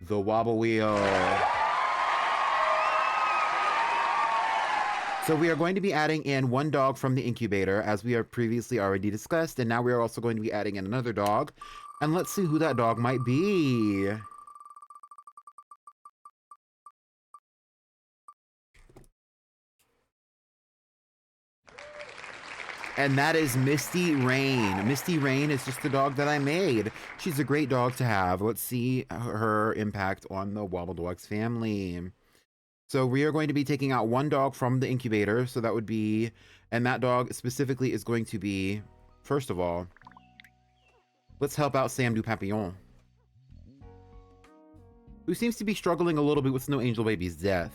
S1: the Wobble Wheel. So we are going to be adding in one dog from the incubator, as we have previously already discussed, and now we are also going to be adding in another dog. And let's see who that dog might be. And that is Misty Rain. Misty Rain is just the dog that I made. She's a great dog to have. Let's see her impact on the Wobbledogs family. So we are going to be taking out one dog from the incubator. So that would be, and that dog specifically is going to be, first of all, let's help out Sam Du Papillon, who seems to be struggling a little bit with Snow Angel Baby's death.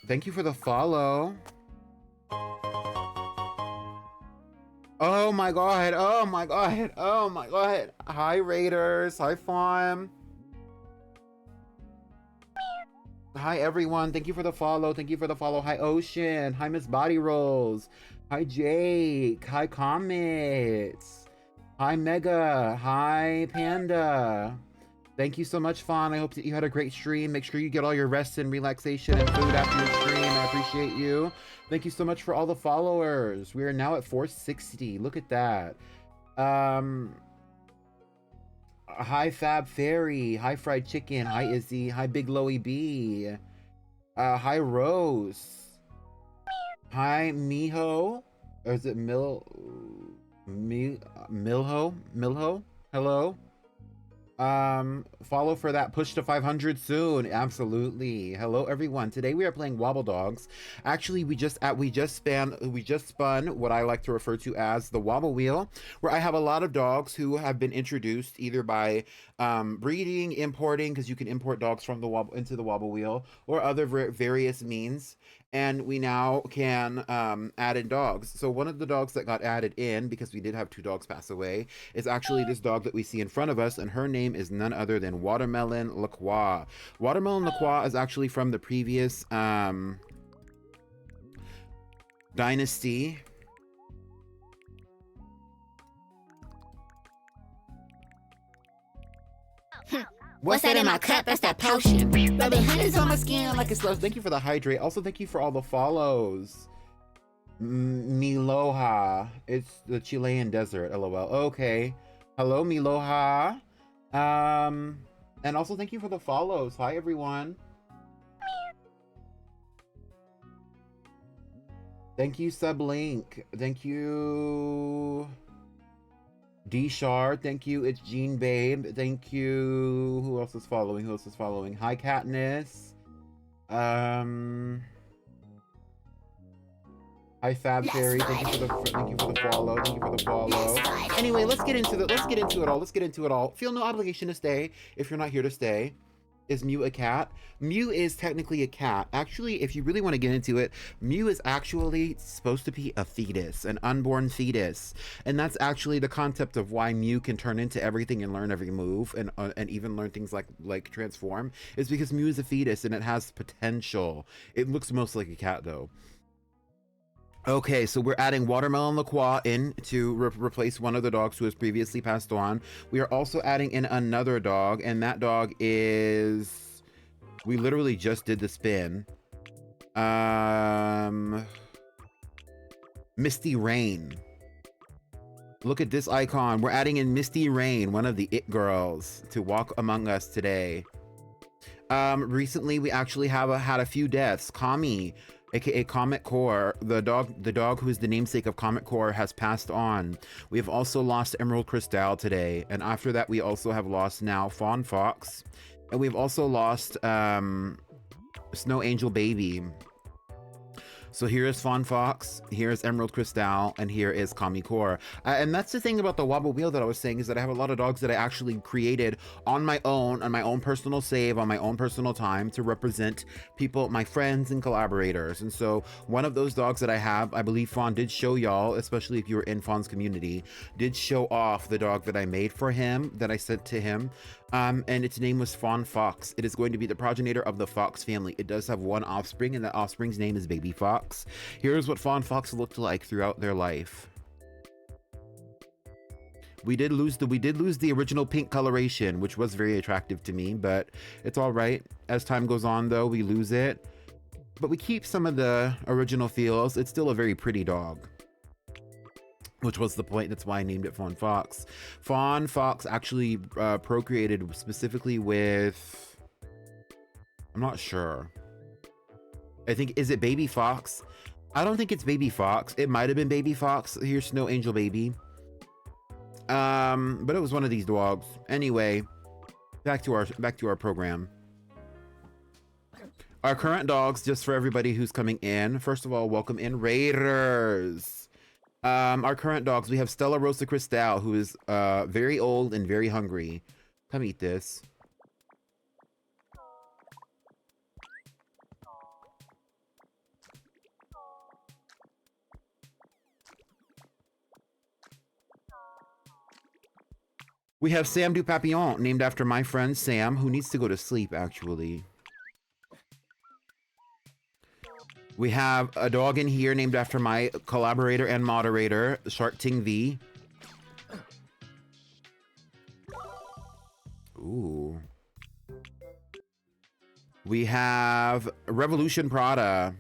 S1: Thank you for the follow. Oh my god, oh my god, oh my god. Hi Raiders, hi Fawn. Hi everyone, thank you for the follow, thank you for the follow. Hi Ocean, hi Miss Body Rolls. Hi Jake, hi Comets. Hi Mega, hi Panda. Thank you so much, Fawn. I hope that you had a great stream. Make sure you get all your rest and relaxation and food after your stream. I appreciate you. Thank you so much for all the followers. We are now at 460. Look at that. Hi, Fab Fairy. Hi, Fried Chicken. Hi, Izzy. Hi, Big Loey B. Hi, Rose. Hi, Miho. Or is it Milho, hello. Follow for that push to 500 soon. Absolutely. Hello everyone. Today we are playing Wobbledogs. Actually, we just spun what I like to refer to as the Wobble Wheel, where I have a lot of dogs who have been introduced either by breeding, importing, because you can import dogs from the Wobble into the Wobble Wheel, or other various means. And we now can add in dogs. So one of the dogs that got added in, because we did have 2 dogs pass away, is actually this dog that we see in front of us, and her name is none other than Watermelon LaCroix. Watermelon LaCroix is actually from the previous dynasty.
S2: What's that in my cup? That's that potion.
S1: Rubbing honey's on my skin like it's love. Thank you for the hydrate. Also, thank you for all the follows. Miloha. It's the Chilean desert. LOL. Okay. Hello, Miloha. And also thank you for the follows. Hi, everyone. Thank you, Sublink. Thank you, D-Shard. Thank you, it's Jean Babe. Thank you. Who else is following? Who else is following? Hi, Katniss. Hi, Fab Fairy. Thank you for the follow. Thank you for the follow. Anyway, let's get into it all. Feel no obligation to stay if you're not here to stay. Is Mew a cat? Mew is technically a cat. Actually, if you really want to get into it, Mew is actually supposed to be a fetus, an unborn fetus. And that's actually the concept of why Mew can turn into everything and learn every move and even learn things like transform, is because Mew is a fetus and it has potential. It looks most like a cat though. Okay, so we're adding Watermelon LaCroix in to replace one of the dogs who has previously passed on. We are also adding in another dog, and that dog is... We literally just did the spin. Misty Rain. Look at this icon. We're adding in Misty Rain, one of the It Girls, to walk among us today. Recently, we actually had a few deaths. Kami, aka Comet Core, the dog who is the namesake of Comet Core, has passed on. We have also lost Emerald Crystal today, and after that we also have lost now Fawn Fox, and we've also lost Snow Angel Baby. So here is Fawn Fox, here is Emerald Crystal, and here is Kami Core. And that's the thing about the Wobble Wheel that I was saying, is that I have a lot of dogs that I actually created on my own personal save, on my own personal time, to represent people, my friends and collaborators. And so one of those dogs that I have, I believe Fawn did show y'all, especially if you were in Fawn's community, did show off the dog that I made for him, that I sent to him. And its name was Fawn Fox. It is going to be the progenitor of the Fox family. It does have one offspring, and that offspring's name is Baby Fox. Here's what Fawn Fox looked like throughout their life. We did lose the original pink coloration, which was very attractive to me, but it's all right. As time goes on, though, we lose it, but we keep some of the original feels. It's still a very pretty dog, which was the point. That's why I named it Fawn Fox. Fawn Fox actually procreated specifically with... I'm not sure. I think, is it Baby Fox? I don't think it's Baby Fox. It might have been Baby Fox. Here's Snow Angel Baby. But it was one of these dogs. Anyway, back to our program. Our current dogs, just for everybody who's coming in. First of all, welcome in Raiders. Our current dogs, we have Stella Rosa Cristal, who is very old and very hungry. Come eat this. We have Sam du Papillon, named after my friend Sam, who needs to go to sleep, actually. We have a dog in here named after my collaborator and moderator, Shark Ting V. Ooh. We have Revolution Prada.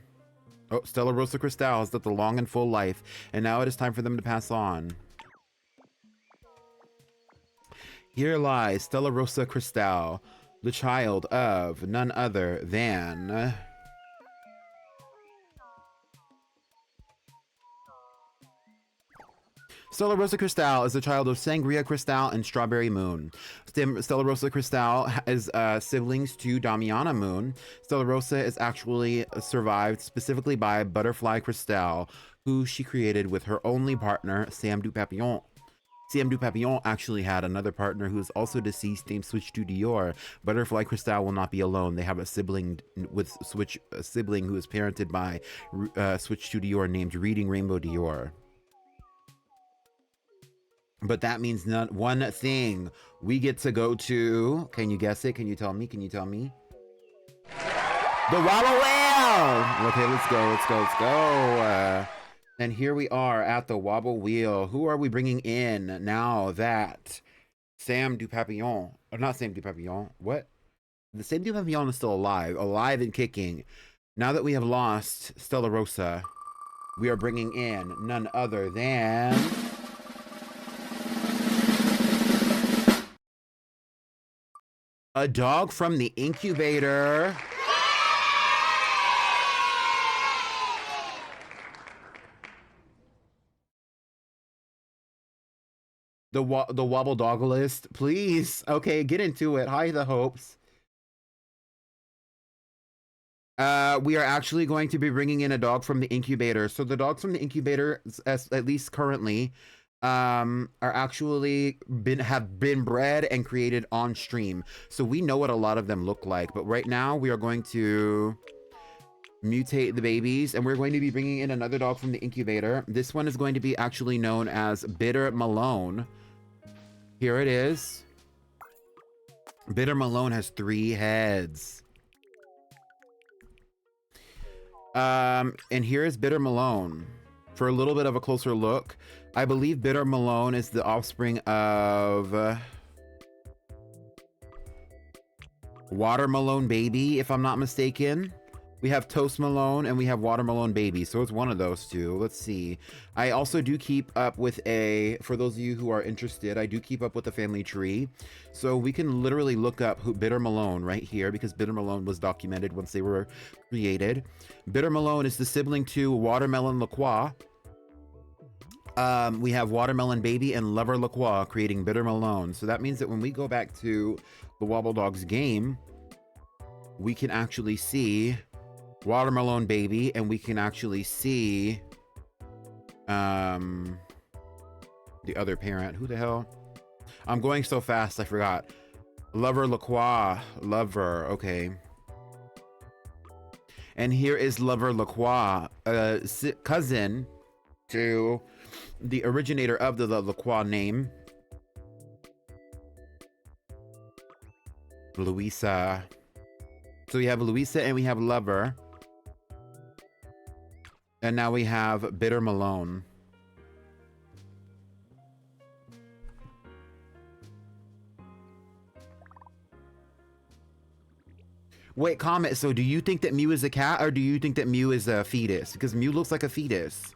S1: Oh, Stella Rosa Cristal has lived a long and full life, and now it is time for them to pass on. Here lies Stella Rosa Cristal, the child of none other than... Stella Rosa Cristal is the child of Sangria Cristal and Strawberry Moon. Stella Rosa Cristal is siblings to Damiana Moon. Stella Rosa is actually survived specifically by Butterfly Cristal, who she created with her only partner, Sam Du Papillon. Sam Du Papillon actually had another partner who is also deceased named Switch to Dior. Butterfly Cristal will not be alone. They have a sibling with Switch, a sibling who is parented by Switch to Dior named Reading Rainbow Dior. But that means one thing. We get to go to, can you guess it? Can you tell me? Can you tell me? The Wobble Wheel! Okay, let's go. And here we are at the Wobble Wheel. Who are we bringing in now that Sam Du Papillon, or not Sam Du Papillon, what? The Sam Du Papillon is still alive and kicking. Now that we have lost Stella Rosa, we are bringing in none other than... a dog from the incubator. The Wobbledog list, please. Okay, get into it. High the hopes. We are actually going to be bringing in a dog from the incubator. So the dogs from the incubator, at least currently, are actually have been bred and created on stream. So we know what a lot of them look like. But right now, we are going to mutate the babies, and we're going to be bringing in another dog from the incubator. This one is going to be actually known as Bitter Malone. Here it is. Bitter Malone has 3 heads. And here is Bitter Malone. For a little bit of a closer look, I believe Bitter Malone is the offspring of Water Malone Baby, if I'm not mistaken. We have Toast Malone and we have Water Malone Baby, so it's one of those two. Let's see. I also do keep up with for those of you who are interested, I do keep up with the family tree. So we can literally look up Bitter Malone right here, because Bitter Malone was documented once they were created. Bitter Malone is the sibling to Watermelon LaCroix. We have Watermelon Baby and Lover LaCroix creating Bitter Malone. So that means that when we go back to the Wobbledogs game, we can actually see Watermelon Baby, and we can actually see the other parent. Who the hell? I'm going so fast I forgot. Lover LaCroix. Lover, okay. And here is Lover LaCroix, cousin to the originator of the LaCroix name, Louisa. So we have Louisa and we have Lover. And now we have Bitter Malone. Wait, comment. So do you think that Mew is a cat, or do you think that Mew is a fetus? Because Mew looks like a fetus.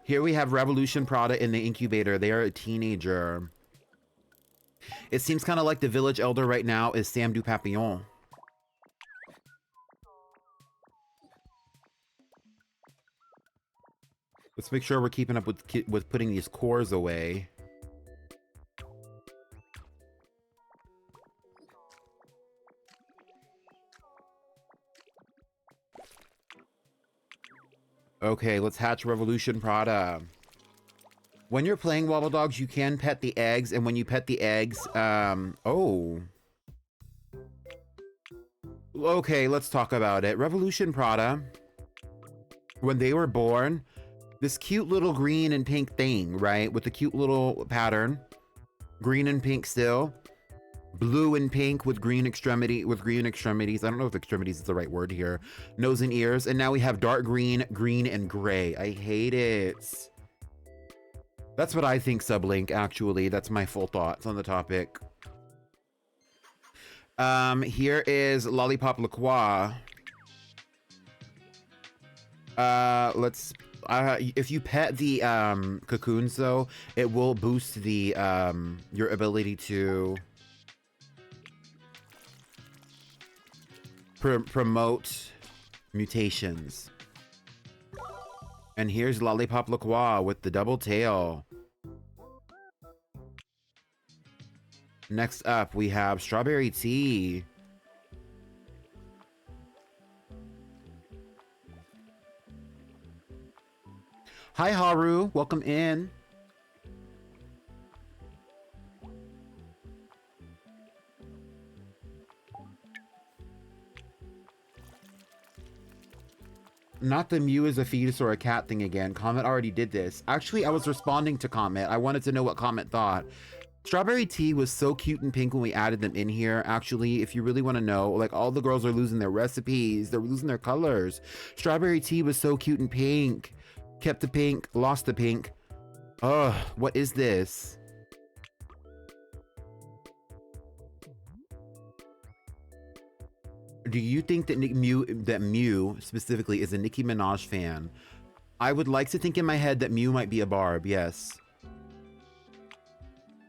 S1: Here we have Revolution Prada in the incubator. They are a teenager. It seems kind of like the village elder right now is Sam Du Papillon. Let's make sure we're keeping up with putting these cores away. Okay, let's hatch Revolution Prada. When you're playing Wobbledogs, you can pet the eggs, and when you pet the eggs, oh. Okay, let's talk about it. Revolution Prada, when they were born, this cute little green and pink thing, right? With the cute little pattern. Green and pink still. Blue and pink with green extremities. I don't know if extremities is the right word here. Nose and ears. And now we have dark green, green, and gray. I hate it. That's what I think, Sublink, actually. That's my full thoughts on the topic. Here is Lollipop LaCroix. If you pet the cocoons, though, it will boost the your ability to promote mutations. And here's Lollipop LaCroix with the double tail. Next up, we have Strawberry Tea. Hi, Haru. Welcome in. Not the Mew is a fetus or a cat thing again. Comet already did this. Actually, I was responding to Comet. I wanted to know what Comet thought. Strawberry Tea was so cute and pink when we added them in here. Actually, if you really want to know, like, all the girls are losing their recipes. They're losing their colors. Strawberry Tea was so cute and pink. Kept the pink, lost the pink. Ugh, what is this? Do you think that Mew specifically is a Nicki Minaj fan? I would like to think in my head that Mew might be a Barb, yes.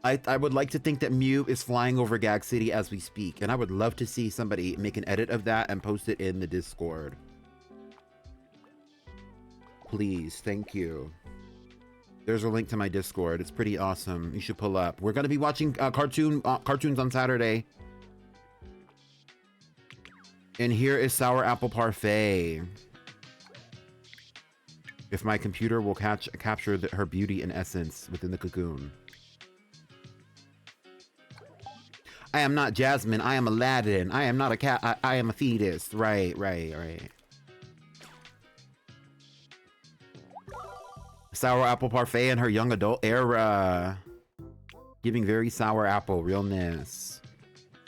S1: I would like to think that Mew is flying over Gag City as we speak, and I would love to see somebody make an edit of that and post it in the Discord. Please, thank you. There's a link to my Discord. It's pretty awesome. You should pull up. We're gonna be watching cartoons on Saturday. And here is Sour Apple Parfait. If my computer will capture her beauty and essence within the cocoon. I am not Jasmine. I am Aladdin. I am not a cat. I am a fetus. Right. Sour Apple Parfait in her young adult era. Giving very sour apple realness.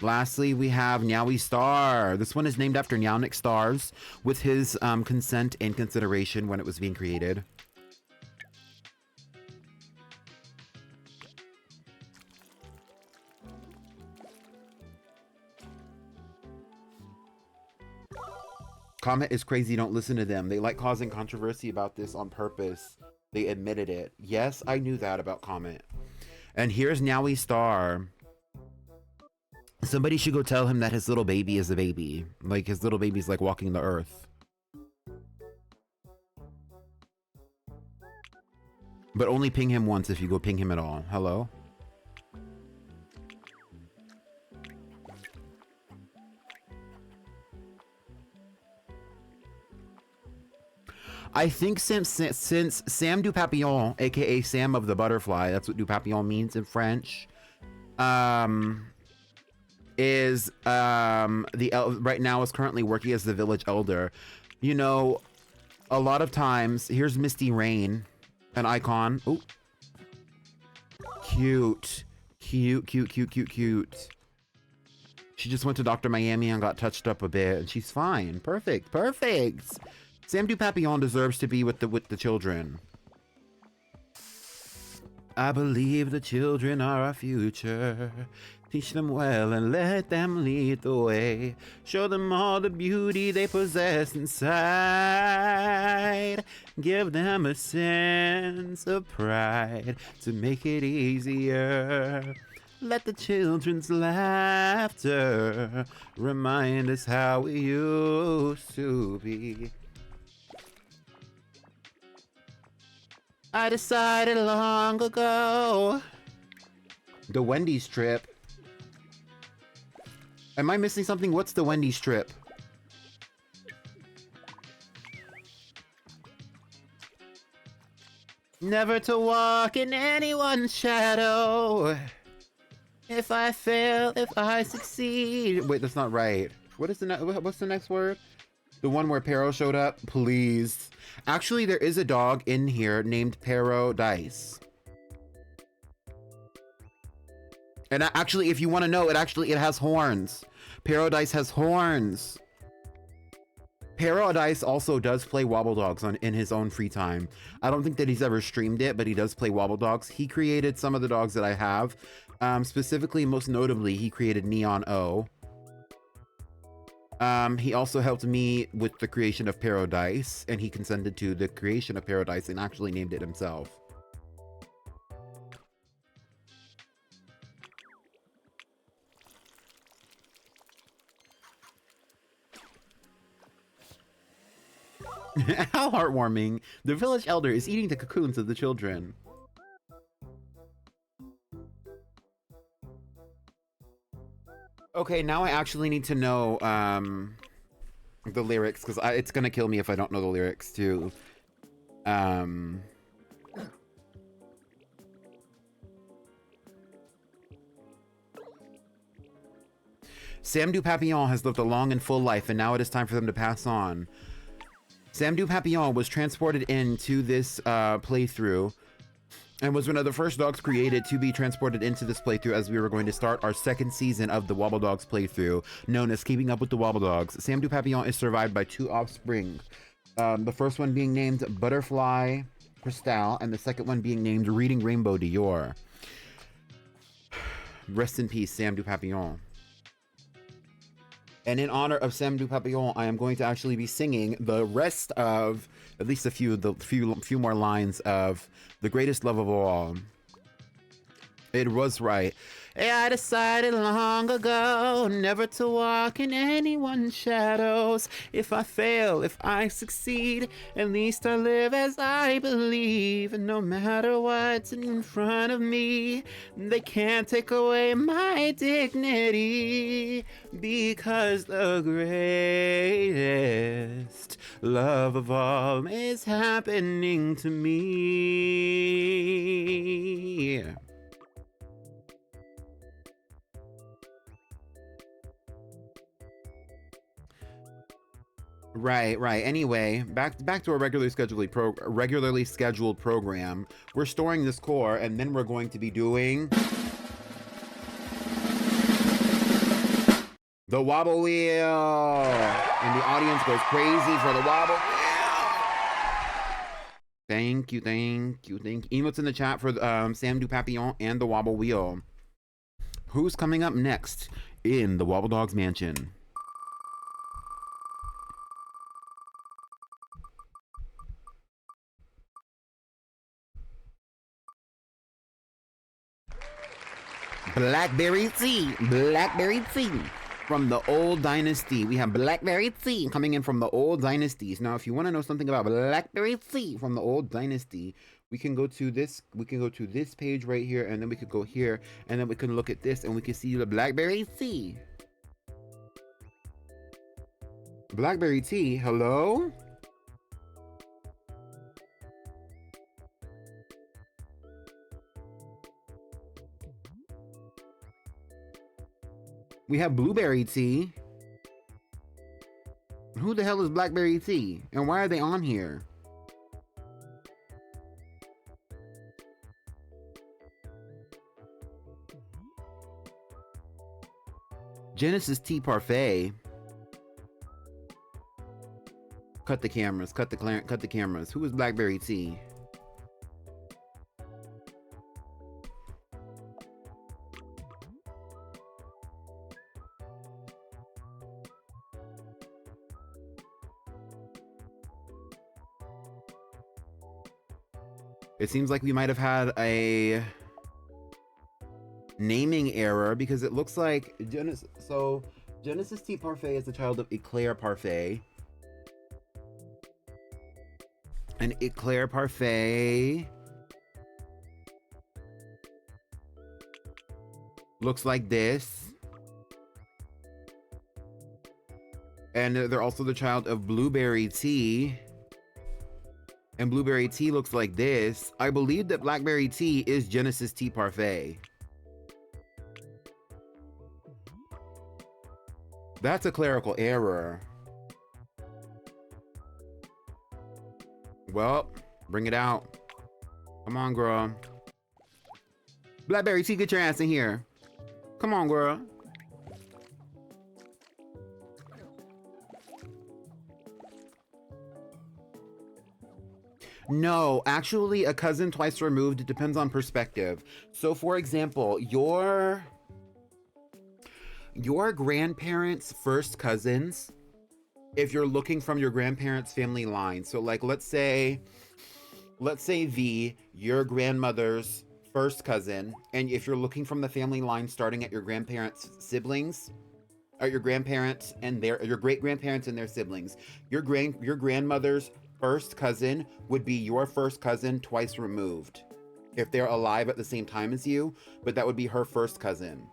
S1: Lastly, we have Nyawi Star. This one is named after Nyawnik Stars with his consent and consideration when it was being created. Comet is crazy, don't listen to them. They like causing controversy about this on purpose. They admitted it. Yes, I knew that about Comet. And here's Nyawi Star. Somebody should go tell him that his little baby is a baby. Like, his little baby's like walking the earth. But only ping him once if you go ping him at all. Hello? I think since Sam du Papillon, aka Sam of the Butterfly, that's what du Papillon means in French, is right now is currently working as the village elder. You know, a lot of times, here's Misty Rain, an icon. Oh, cute. She just went to Dr. Miami and got touched up a bit, and she's fine. Perfect. Sam du Papillon deserves to be with the children. I believe the children are our future. Teach them well and let them lead the way. Show them all the beauty they possess inside. Give them a sense of pride to make it easier. Let the children's laughter remind us how we used to be. I decided long ago. The Wendy's trip. Am I missing something? What's the Wendy's trip? Never to walk in anyone's shadow. If I fail, if I succeed. Wait, that's not right. What's the next word? The one where Pero showed up? Please. Actually, there is a dog in here named Paradise. And actually, if you want to know, it has horns. Paradise has horns. Paradise also does play Wobbledogs in his own free time. I don't think that he's ever streamed it, but he does play Wobbledogs. He created some of the dogs that I have. Specifically, most notably, he created Neon O. He also helped me with the creation of Paradise, and he consented to the creation of Paradise and actually named it himself. How heartwarming. The village elder is eating the cocoons of the children. Okay, now I actually need to know the lyrics, because it's gonna kill me if I don't know the lyrics too. Sam Du Papillon has lived a long and full life, and now it is time for them to pass on. Sam Du Papillon was transported into this playthrough and was one of the first dogs created to be transported into this playthrough, as we were going to start our second season of the Wobbledogs playthrough, known as Keeping Up with the Wobbledogs. Sam Du Papillon is survived by 2 offspring. The first one being named Butterfly Cristal, and the second one being named Reading Rainbow Dior. Rest in peace, Sam Du Papillon. And in honor of Sam Du Papillon, I am going to actually be singing the rest of, at least a few more lines of The Greatest Love of All. It was right. I decided long ago never to walk in anyone's shadows. If I fail, if I succeed, at least I live as I believe. And no matter what's in front of me, they can't take away my dignity, because the greatest love of all is happening to me. Right. Anyway, back to our regularly scheduled program. We're storing this core, and then we're going to be doing the wobble wheel, and the audience goes crazy for the wobble wheel. Thank you. Emotes in the chat for Sam Du Papillon and the wobble wheel. Who's coming up next in the Wobbledogs mansion? Blackberry tea from the old dynasty. We have blackberry tea coming in from the old dynasties. Now, if you want to know something about blackberry tea from the old dynasty, we can go to this page right here, and then we could go here, and then we can look at this, and we can see the blackberry tea. Blackberry tea, hello? We have blueberry tea. Who the hell is blackberry tea? And why are they on here? Genesis Tea Parfait. Cut the cameras. Who is blackberry tea? It seems like we might have had a naming error, because it looks like Genesis Tea Parfait is the child of Eclair Parfait. And Eclair Parfait looks like this. And they're also the child of Blueberry Tea. And Blueberry Tea looks like this. I believe that Blackberry Tea is Genesis Tea Parfait. That's a clerical error. Well, bring it out. Come on, girl. Blackberry Tea, get your ass in here. Come on, girl. No, actually, a cousin twice removed, it depends on perspective. So, for example, your grandparents' first cousins, if you're looking from your grandparents' family line, so like let's say V, your grandmother's first cousin, and if you're looking from the family line starting at your grandparents' siblings, or your grandparents and your great grandparents and their siblings, your grandmother's first cousin would be your first cousin twice removed. If they're alive at the same time as you, but that would be her first cousin.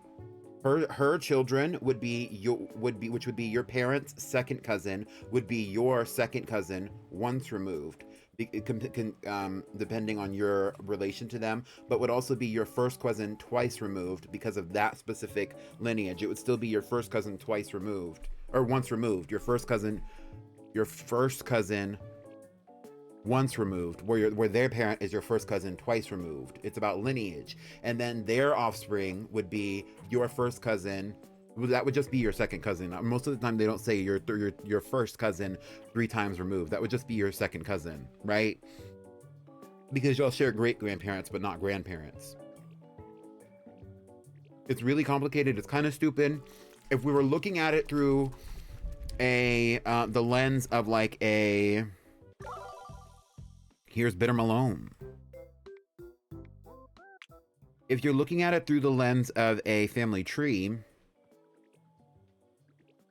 S1: Her children would be which would be your parents' second cousin, would be your second cousin once removed, depending on your relation to them, but would also be your first cousin twice removed because of that specific lineage. It would still be your first cousin twice removed, or once removed. Your first cousin once removed, where their parent is your first cousin twice removed. It's about lineage. And then their offspring would be your first cousin. That would just be your second cousin. Most of the time they don't say your first cousin 3 times removed. That would just be your second cousin, right? Because y'all share great grandparents but not grandparents. It's really complicated. It's kind of stupid. If we were looking at it through the lens of like a, here's Bitter Malone. If you're looking at it through the lens of a family tree,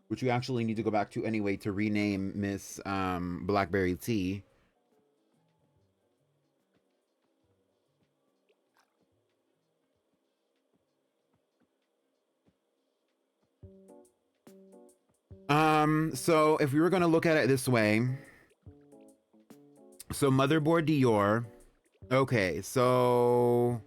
S1: which you actually need to go back to anyway to rename Miss Blackberry Tea. So if we were going to look at it this way, so Motherboard Dior. Okay, so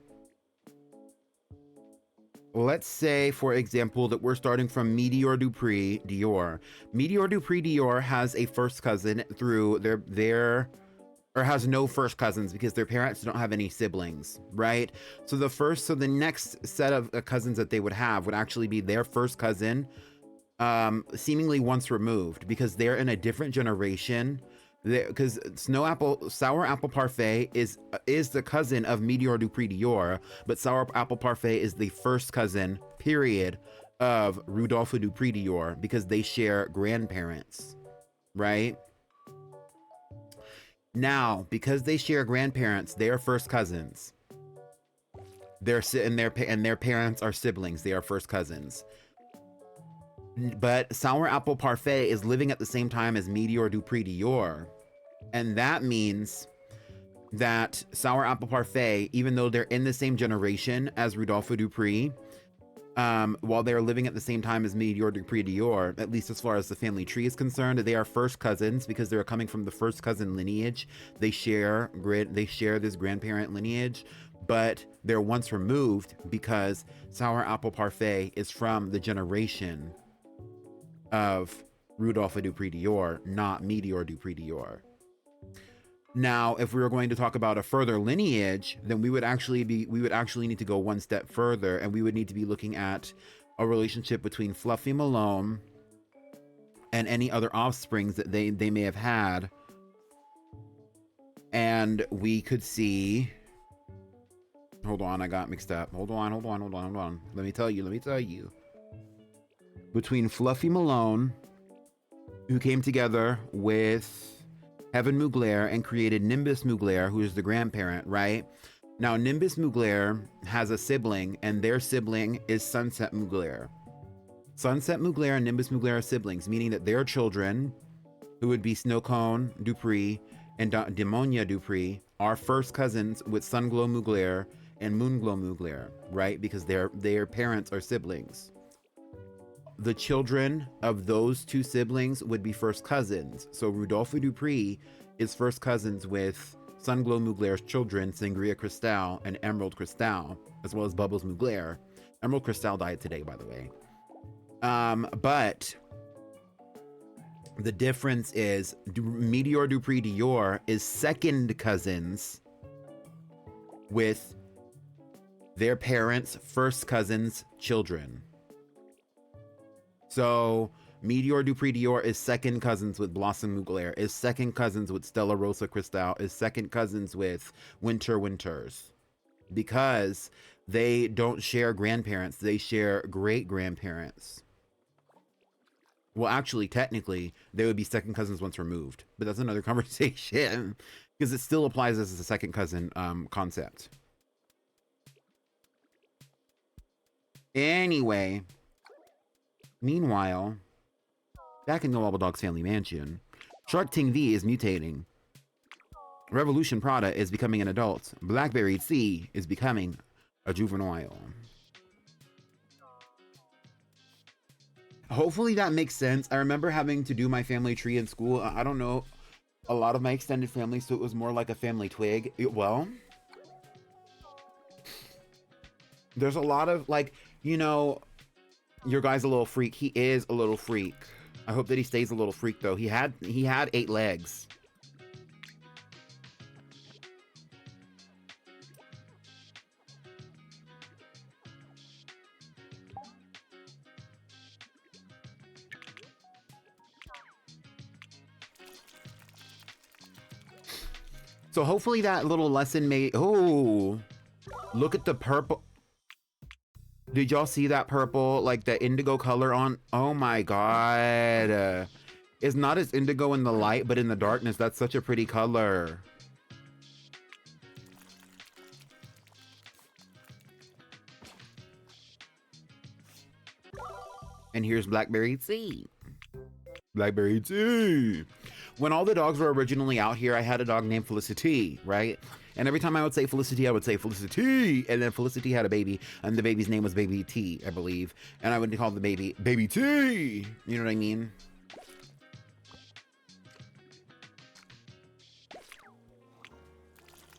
S1: let's say, for example, that we're starting from Meteor Dupree Dior. Meteor Dupree Dior has a first cousin through or has no first cousins because their parents don't have any siblings, right? So the next set of cousins that they would have would actually be their first cousin, seemingly once removed, because they're in a different generation. Because Sour Apple Parfait is the cousin of Meteor Dupree Dior, but Sour Apple Parfait is the first cousin, period, of Rudolphe Dupree Dior, because they share grandparents, right? Now, because they share grandparents, they are first cousins. And their parents are siblings. They are first cousins. But Sour Apple Parfait is living at the same time as Meteor Dupree Dior. And that means that Sour Apple Parfait, even though they're in the same generation as Rudolphe Dupree, while they're living at the same time as Meteor Dupree Dior, at least as far as the family tree is concerned, they are first cousins because they're coming from the first cousin lineage. They share this grandparent lineage, but they're once removed because Sour Apple Parfait is from the generation of Rudolphe Dupree Dior, not Meteor Dupree Dior. Now, if we were going to talk about a further lineage, then we would actually need to go one step further, and we would need to be looking at a relationship between Fluffy Malone and any other offsprings that they may have had. And we could see, hold on, I got mixed up. Hold on. Let me tell you. Between Fluffy Malone, who came together with Heaven Mugler and created Nimbus Mugler, who is the grandparent, right? Now, Nimbus Mugler has a sibling, and their sibling is Sunset Mugler. Sunset Mugler and Nimbus Mugler are siblings, meaning that their children, who would be Snowcone Dupree and Demonia Dupree, are first cousins with Sunglow Mugler and Moonglow Mugler, right? Because their parents are siblings. The children of those two siblings would be first cousins. So Rudolphe Dupree is first cousins with Sunglow Mugler's children, Sangria Cristal and Emerald Cristal, as well as Bubbles Mugler. Emerald Cristal died today, by the way. But the difference is Meteor Dupree Dior is second cousins with their parents' first cousins' children. So Meteor Dupree Dior is second cousins with Blossom Mugler, is second cousins with Stella Rosa Cristal, is second cousins with Winter Winters. Because they don't share grandparents, they share great-grandparents. Well, actually, technically, they would be second cousins once removed. But that's another conversation. Because it still applies as a second cousin concept. Anyway, meanwhile, back in the Wobbledogs family mansion, Shark Ting V is mutating. Revolution Prada is becoming an adult. Blackberry C is becoming a juvenile. Hopefully that makes sense. I remember having to do my family tree in school. I don't know a lot of my extended family, so it was more like a family twig. Well, there's a lot of, like, you know, your guy's a little freak. He is a little freak. I hope that he stays a little freak, though. He had 8 legs. So hopefully that little lesson made... Oh, look at the purple. Did y'all see that purple? Like the indigo color on... Oh my god. It's not as indigo in the light, but in the darkness, that's such a pretty color. And here's Blackberry Tea. Blackberry Tea. When all the dogs were originally out here, I had a dog named Felicity, right? And every time I would say Felicity, I would say Felicity. And then Felicity had a baby, and the baby's name was Baby T, I believe. And I would call the baby Baby T. You know what I mean?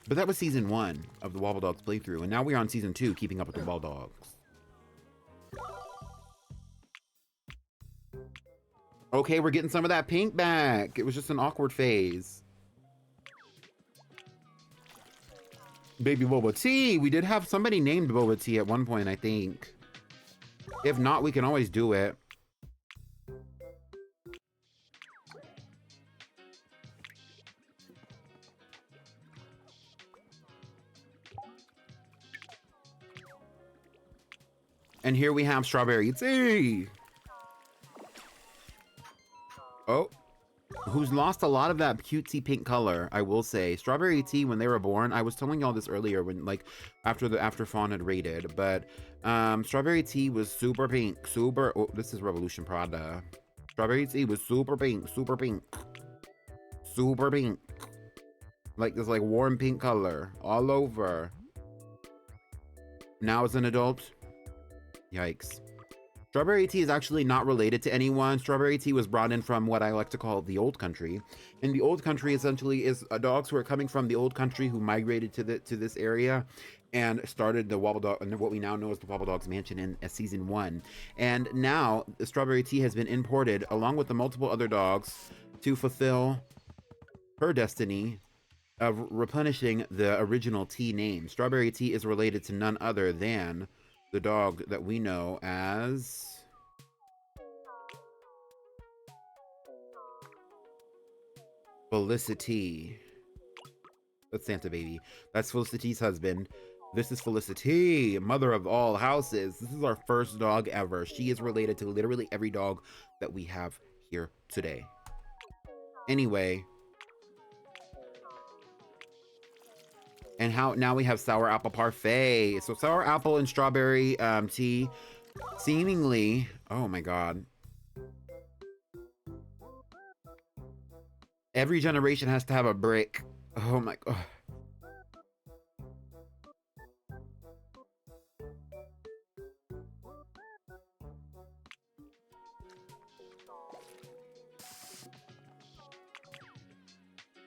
S1: But that was season 1 of the Wobbledogs playthrough. And now we're on season 2, keeping up with the Wobbledogs. Okay, we're getting some of that pink back. It was just an awkward phase. Baby Boba Tea. We did have somebody named Boba Tea at one point, I think. If not, we can always do it. And here we have Strawberry Tea. Oh, who's lost a lot of that cutesy pink color, I will say. Strawberry Tea, when they were born, I was telling y'all this earlier when, like, after Fawn had raided, but Strawberry Tea was super pink, super... Oh, this is Revolution Prada. Strawberry Tea was super pink, super pink. Super pink. Like this, like, warm pink color all over. Now as an adult, yikes. Strawberry Tea is actually not related to anyone. Strawberry Tea was brought in from what I like to call the old country. And the old country essentially is dogs who are coming from the old country who migrated to this area and started the Wobbledog, and what we now know as the Wobbledogs Mansion in season 1. And now the Strawberry Tea has been imported along with the multiple other dogs to fulfill her destiny of replenishing the original tea name. Strawberry Tea is related to none other than the dog that we know as Felicity. That's Santa Baby. That's Felicity's husband. This is Felicity, mother of all houses. This is our first dog ever. She is related to literally every dog that we have here today. Anyway. And now we have sour apple parfait. So sour apple and strawberry tea, seemingly, oh my god. Every generation has to have a brick. Oh my god.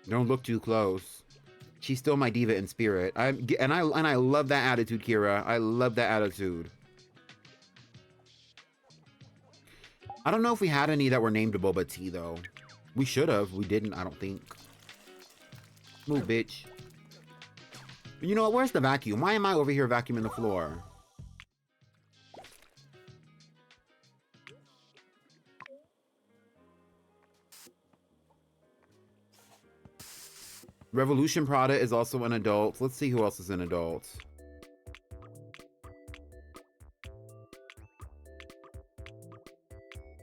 S1: Don't look too close. She's still my diva in spirit. I love that attitude, Kira. I love that attitude. I don't know if we had any that were named Boba Tea though. We should have. We didn't, I don't think. Move, bitch. You know what? Where's the vacuum? Why am I over here vacuuming the floor? Revolution Prada is also an adult. Let's see who else is an adult.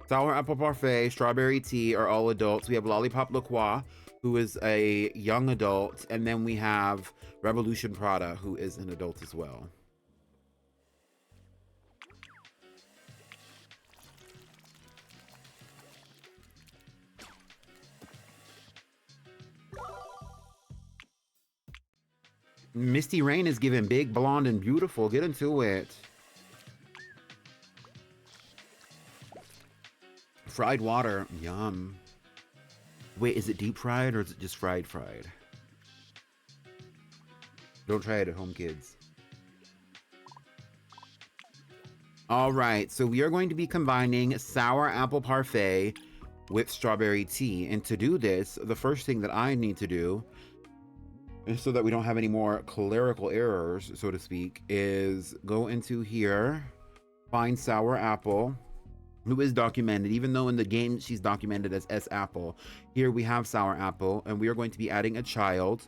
S1: Sour Apple Parfait, Strawberry Tea are all adults. We have Lollipop La Croix, who is a young adult. And then we have Revolution Prada, who is an adult as well. Misty Rain is giving big, blonde, and beautiful. Get into it. Fried water. Yum. Wait, is it deep fried or is it just fried? Don't try it at home, kids. All right, so we are going to be combining sour apple parfait with strawberry tea. And to do this, the first thing that I need to do, and so that we don't have any more clerical errors, so to speak, is go into here, find sour apple, who is documented, even though in the game she's documented as S Apple. Here we have sour apple, and we are going to be adding a child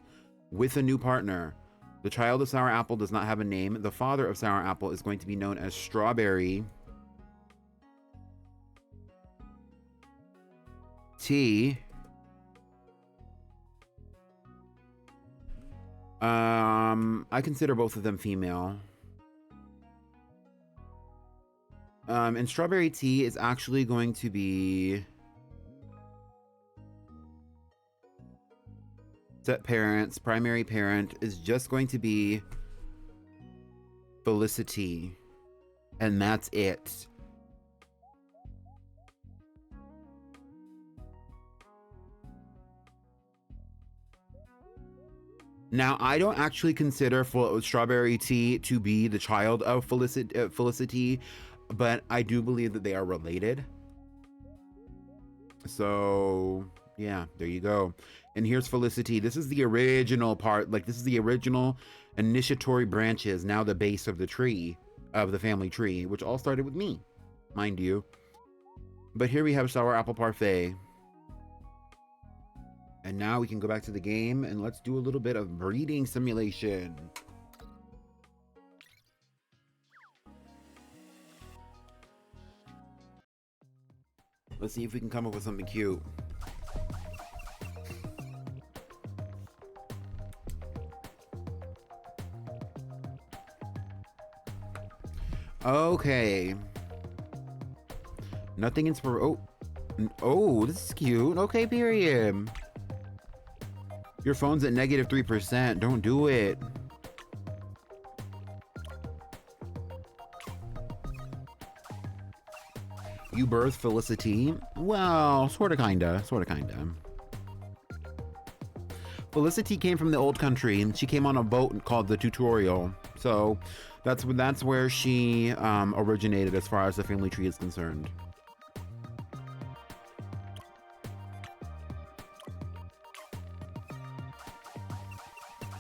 S1: with a new partner. The child of sour apple does not have a name. The father of sour apple is going to be known as strawberry tea. I consider both of them female. And strawberry tea is actually going to be set parents. Primary parent is just going to be Felicity, and that's it. Now, I don't actually consider strawberry tea to be the child of Felicity, but I do believe that they are related. So, yeah, there you go. And here's Felicity. This is the original part. Like, this is the original initiatory branches, now the base of the tree, of the family tree, which all started with me, mind you. But here we have sour apple parfait. And now we can go back to the game and let's do a little bit of breeding simulation. Let's see if we can come up with something cute. Okay. Nothing Oh, this is cute. Okay, period. Your phone's at -3%. Don't do it. You birthed Felicity? Well, sorta kinda. Felicity came from the old country and she came on a boat called the Tutorial. So that's where she originated as far as the family tree is concerned.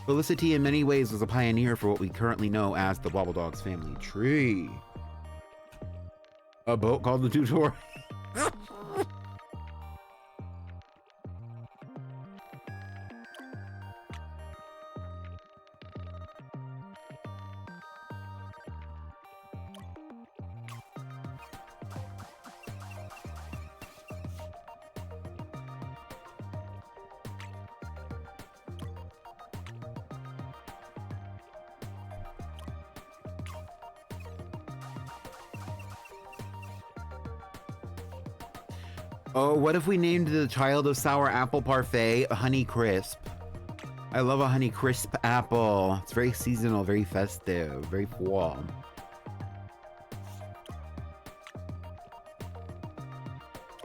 S1: Felicity in many ways was a pioneer for what we currently know as the Wobbledogs family tree. A boat called the Tutorial. Oh, what if we named the child of sour apple parfait Honey Crisp? I love a Honey Crisp apple. It's very seasonal, very festive, very fall.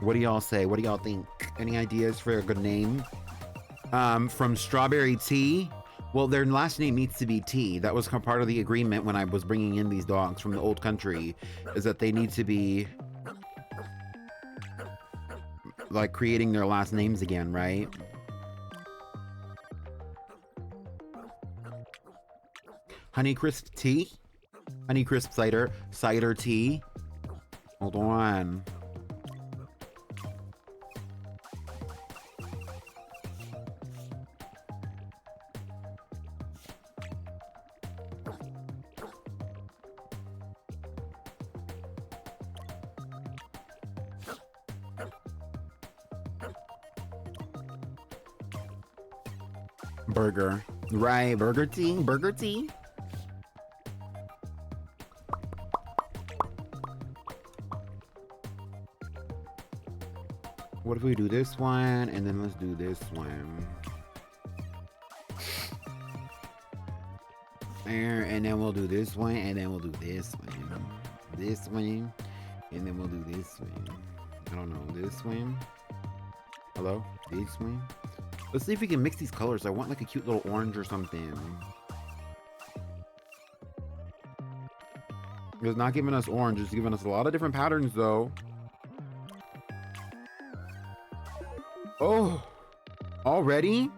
S1: What do y'all say? What do y'all think? Any ideas for a good name? From Strawberry Tea? Well, their last name needs to be Tea. That was part of the agreement when I was bringing in these dogs from the old country, is that they need to be like creating their last names again, right? Honey Crisp Tea? Honey Crisp Cider Tea? Hold on. Burger. Right, burger tea. What if we do this one, and then let's do this one. And then we'll do this one, and then we'll do this one. This one, and then we'll do this one. I don't know, this one. Hello? This one. Let's see if we can mix these colors. I want like a cute little orange or something. It's not giving us orange, it's giving us a lot of different patterns though. Oh, already?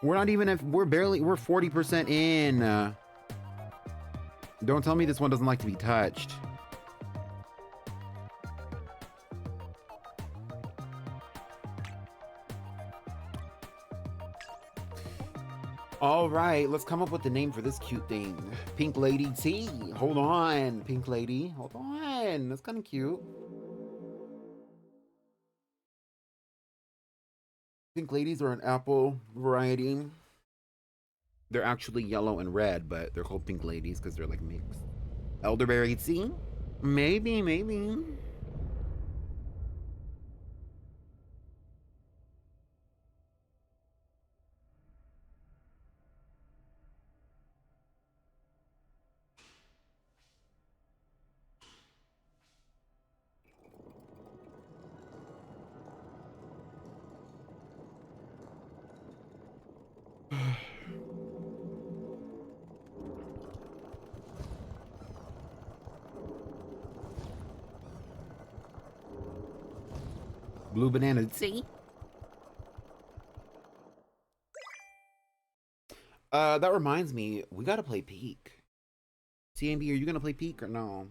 S1: We're not even, we're 40% in. Don't tell me this one doesn't like to be touched. All right, let's come up with the name for this cute thing. Pink Lady Tea. Hold on, Pink Lady. Hold on. That's kind of cute. Pink Ladies are an apple variety. They're actually yellow and red, but they're called Pink Ladies because they're like mixed. Elderberry tea? Maybe, maybe. Blue banana tea. That reminds me, we gotta play Peak. CMB, are you gonna play Peak or no?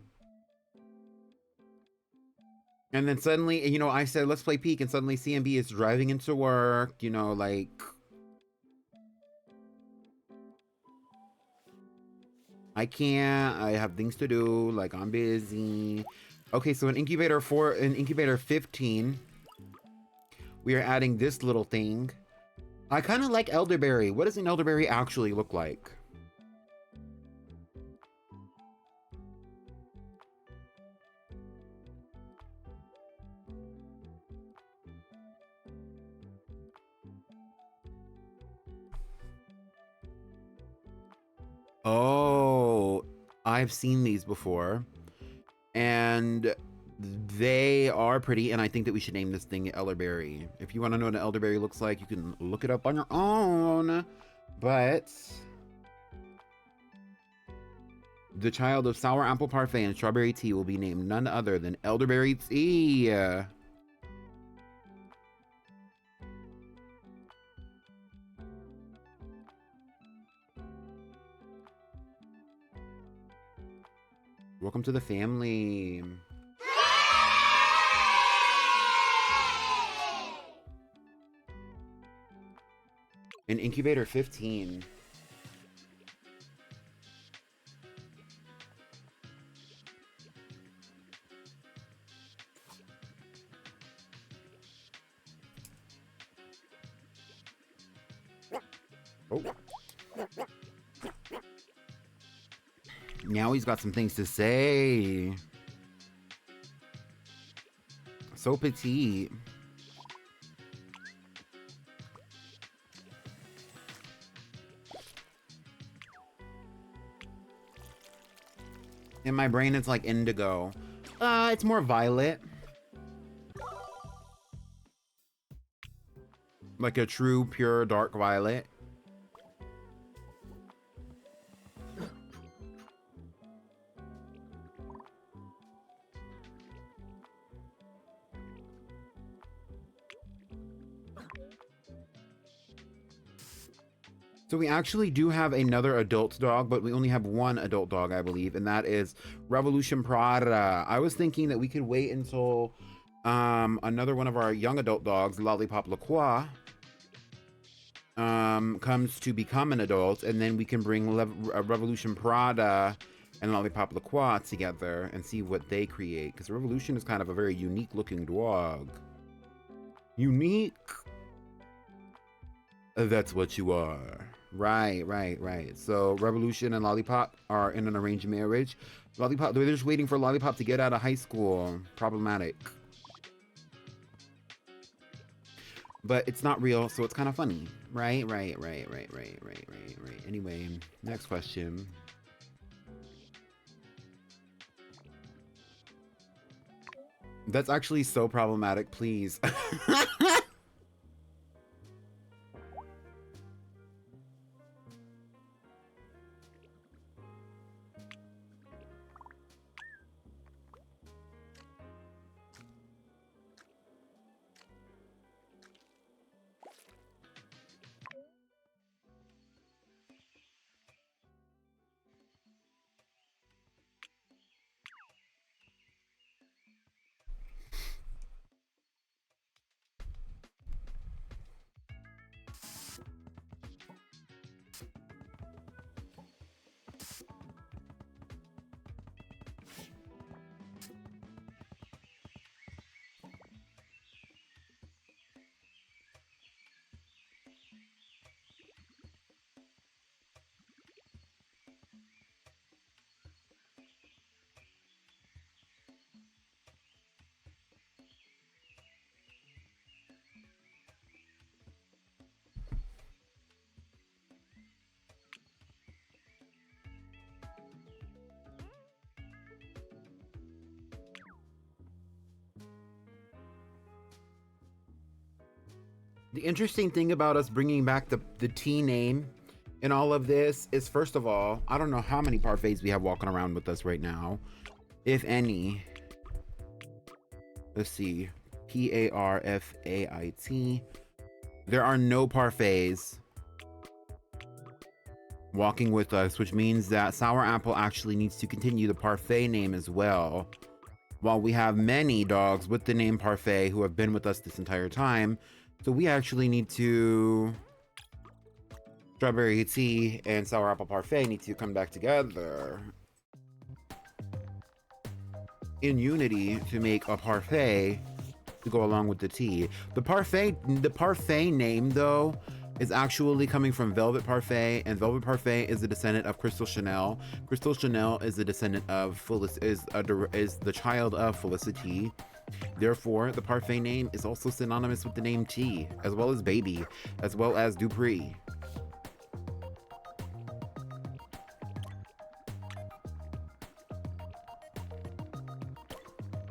S1: And then suddenly, you know, I said, let's play Peak, and suddenly CMB is driving into work, you know, like... I can't, I have things to do, like, I'm busy. Okay, so in incubator 15, we are adding this little thing. I kind of like elderberry. What does an elderberry actually look like? Oh, I've seen these before. And they are pretty, and I think that we should name this thing elderberry. If you want to know what an elderberry looks like, you can look it up on your own. But the child of sour apple parfait and strawberry tea will be named none other than elderberry tea. Welcome to the family. In incubator 15. Oh. Now he's got some things to say. So petite. In my brain, it's like indigo. It's more violet. Like a true, pure, dark violet. So we actually do have another adult dog, but we only have one adult dog, I believe, and that is Revolution Prada. I was thinking that we could wait until another one of our young adult dogs, Lollipop LaCroix, comes to become an adult, and then we can bring Revolution Prada and Lollipop LaCroix together and see what they create, because Revolution is kind of a very unique looking dog. Unique? That's what you are. Right. So Revolution and Lollipop are in an arranged marriage. Lollipop, they're just waiting for Lollipop to get out of high school. Problematic. But it's not real, so it's kind of funny. Right. Anyway, next question. That's actually so problematic, please. The interesting thing about us bringing back the tea name in all of this is, first of all, I don't know how many parfaits we have walking around with us right now, if any. Let's see. Parfait. There are no parfaits walking with us, which means that Sour Apple actually needs to continue the parfait name as well. While we have many dogs with the name Parfait who have been with us this entire time, so we actually need to... Strawberry Tea and Sour Apple Parfait need to come back together in unity to make a parfait to go along with the tea. The parfait name, though, is actually coming from Velvet Parfait, and Velvet Parfait is a descendant of Crystal Chanel. Crystal Chanel is a descendant of is the child of Felicity. Therefore, the parfait name is also synonymous with the name Tea, as well as Baby, as well as Dupree.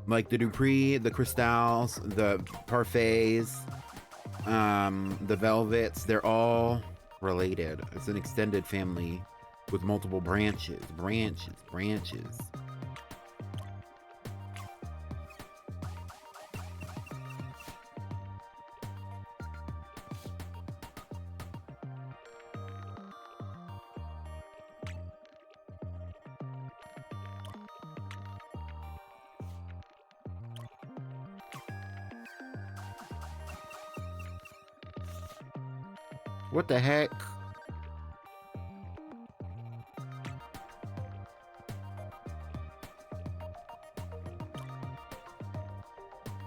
S1: Like the Dupree, the Crystals, the Parfaits, the Velvets, they're all related. It's an extended family with multiple branches. What the heck?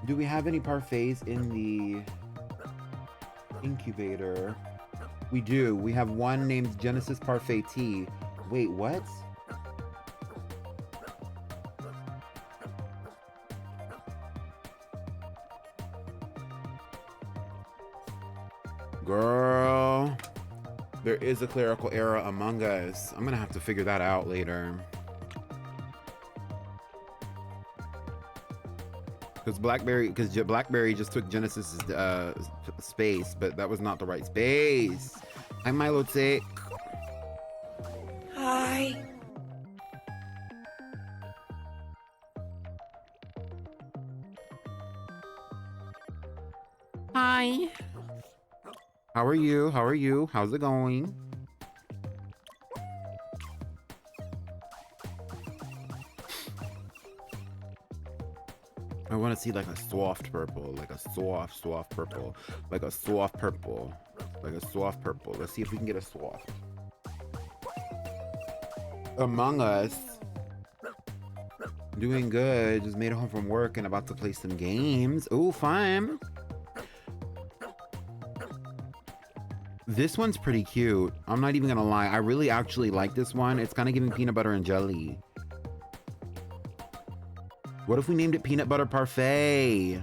S1: Do we have any parfaits in the incubator? We do. We have one named Genesis Parfait Tea. Wait, what? Girl, there is a clerical error among us. I'm gonna have to figure that out later. Because Blackberry just took Genesis's space, but that was not the right space. Hi, Milo Tick.
S2: Hi.
S1: Hi. How are you? How are you? How's it going? I want to see like a soft purple, like a soft purple, like a soft purple, like a soft purple. Let's see if we can get a soft. Among Us. Doing good. Just made it home from work and about to play some games. Ooh, fun. This one's pretty cute. I'm not even gonna lie. I really actually like this one. It's kind of giving peanut butter and jelly. What if we named it Peanut Butter Parfait?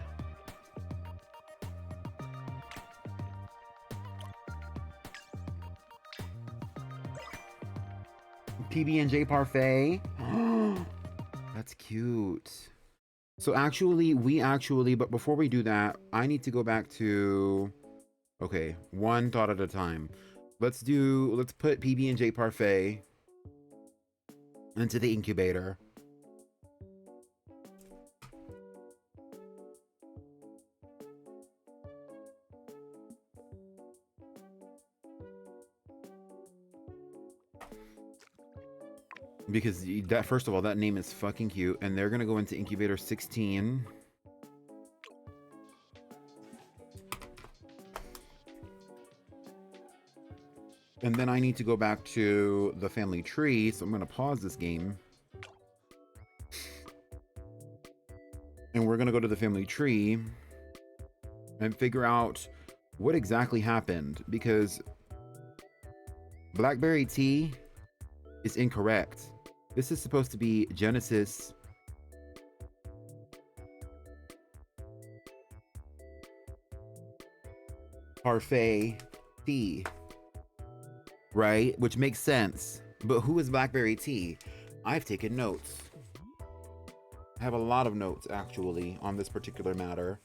S1: PB&J Parfait. That's cute. So actually, but before we do that, I need to go back to, okay, one thought at a time. Let's put PB&J Parfait into the incubator. Because that, first of all, that name is fucking cute, and they're gonna go into incubator 16. And then I need to go back to the family tree, so I'm gonna pause this game. And we're gonna go to the family tree and figure out what exactly happened, because blackberry tea is incorrect. This is supposed to be Genesis Parfait tea, right? Which makes sense. But who is blackberry tea? I've taken notes. I have a lot of notes, actually, on this particular matter.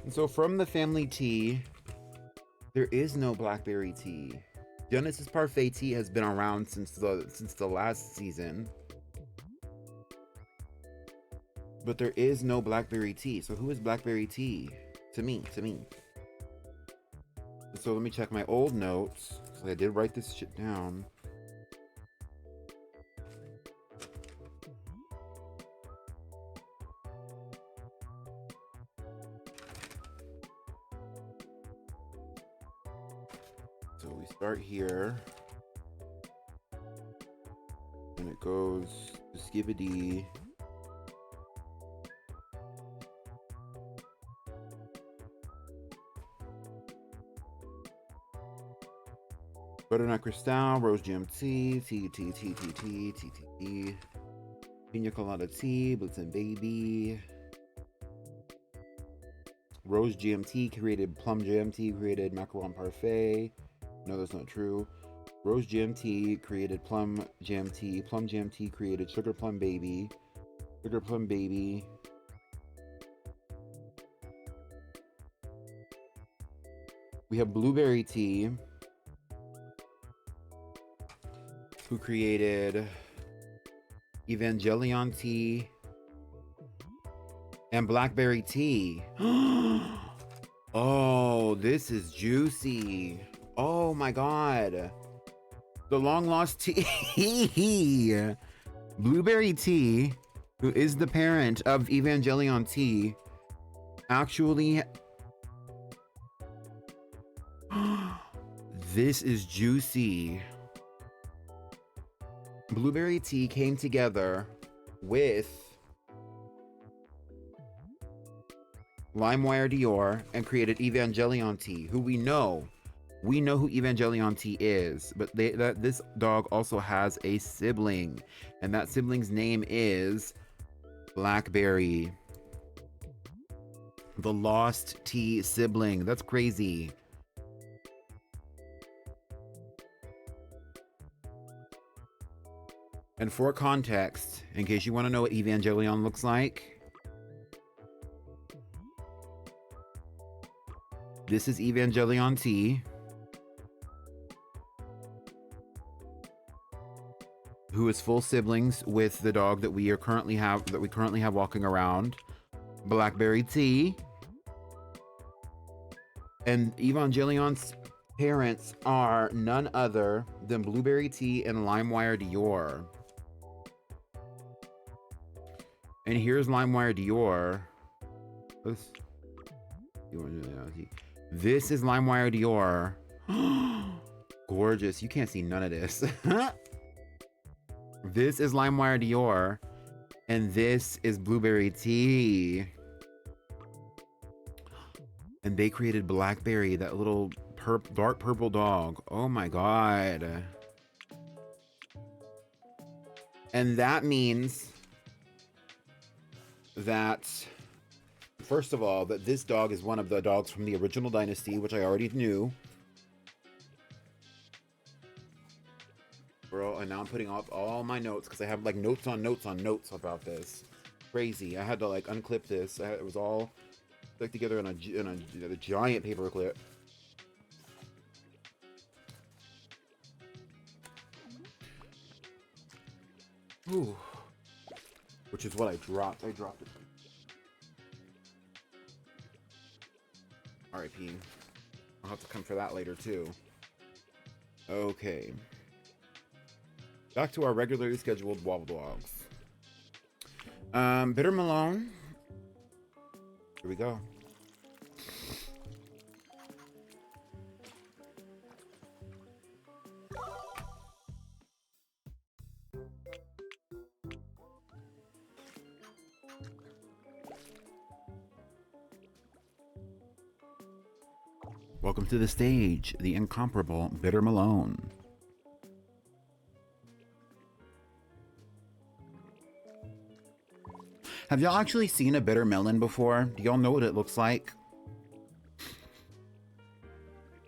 S1: So from the family tea, there is no blackberry tea. Genesis Parfait tea has been around since the last season, but there is no blackberry tea. So who is blackberry tea? To me. So let me check my old notes. So I did write this shit down. So we start here, and it goes to Skibbity. Butternut Cristal, Rose Gem Tea, T, Pina Colada Tea, Blitzen Baby. Rose GMT created Plum GMT, created Macaron Parfait. No, that's not true. Rose GMT created Plum GMT. Plum GMT created Sugar Plum Baby. Sugar Plum Baby. We have Blueberry Tea, who created Evangelion Tea and Blackberry Tea. Oh, this is juicy. Oh my god. The long lost tea. Blueberry Tea, who is the parent of Evangelion Tea, actually... This is juicy. Blueberry Tea came together with LimeWire Dior and created Evangelion Tea, who we know who Evangelion Tea is, but this dog also has a sibling, and that sibling's name is Blackberry, the lost tea sibling. That's crazy. And for context, in case you want to know what Evangelion looks like, this is Evangelion Tea, who is full siblings with the dog that we currently have walking around, Blackberry Tea. And Evangelion's parents are none other than Blueberry Tea and LimeWire Dior. And here's LimeWire Dior. This is LimeWire Dior. gorgeous. You can't see none of this. This is LimeWire Dior. And this is Blueberry Tea. And they created Blackberry, that little dark purple dog. Oh my god. And that means that, first of all, that this dog is one of the dogs from the original dynasty, which I already knew. Bro, and now I'm putting off all my notes because I have like notes on notes on notes about this. Crazy. I had to like unclip this. It was all stuck together in a giant paper clip. Ooh. Which is what I dropped. I dropped it. R.I.P. I'll have to come for that later too. Okay. Back to our regularly scheduled Wobbledogs. Bitter Malone. Here we go. Welcome to the stage, the incomparable Bitter Malone. Have y'all actually seen a bitter melon before? Do y'all know what it looks like?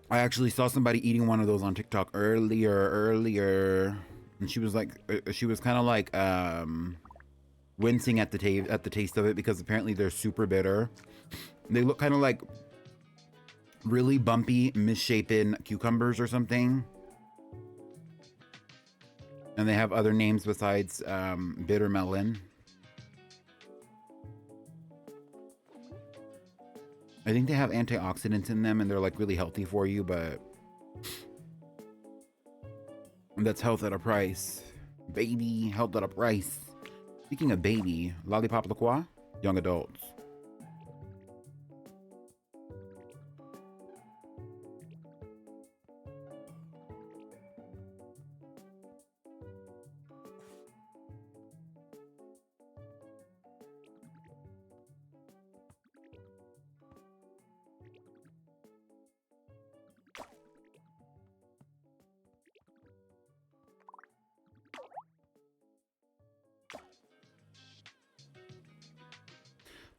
S1: I actually saw somebody eating one of those on TikTok earlier, and she was like, she was kind of like wincing at the taste of it because apparently they're super bitter. They look kind of like really bumpy, misshapen cucumbers or something. And they have other names besides bitter melon. I think they have antioxidants in them and they're like really healthy for you, but that's health at a price. Baby, health at a price. Speaking of baby, Lollipop La Croix, young adults.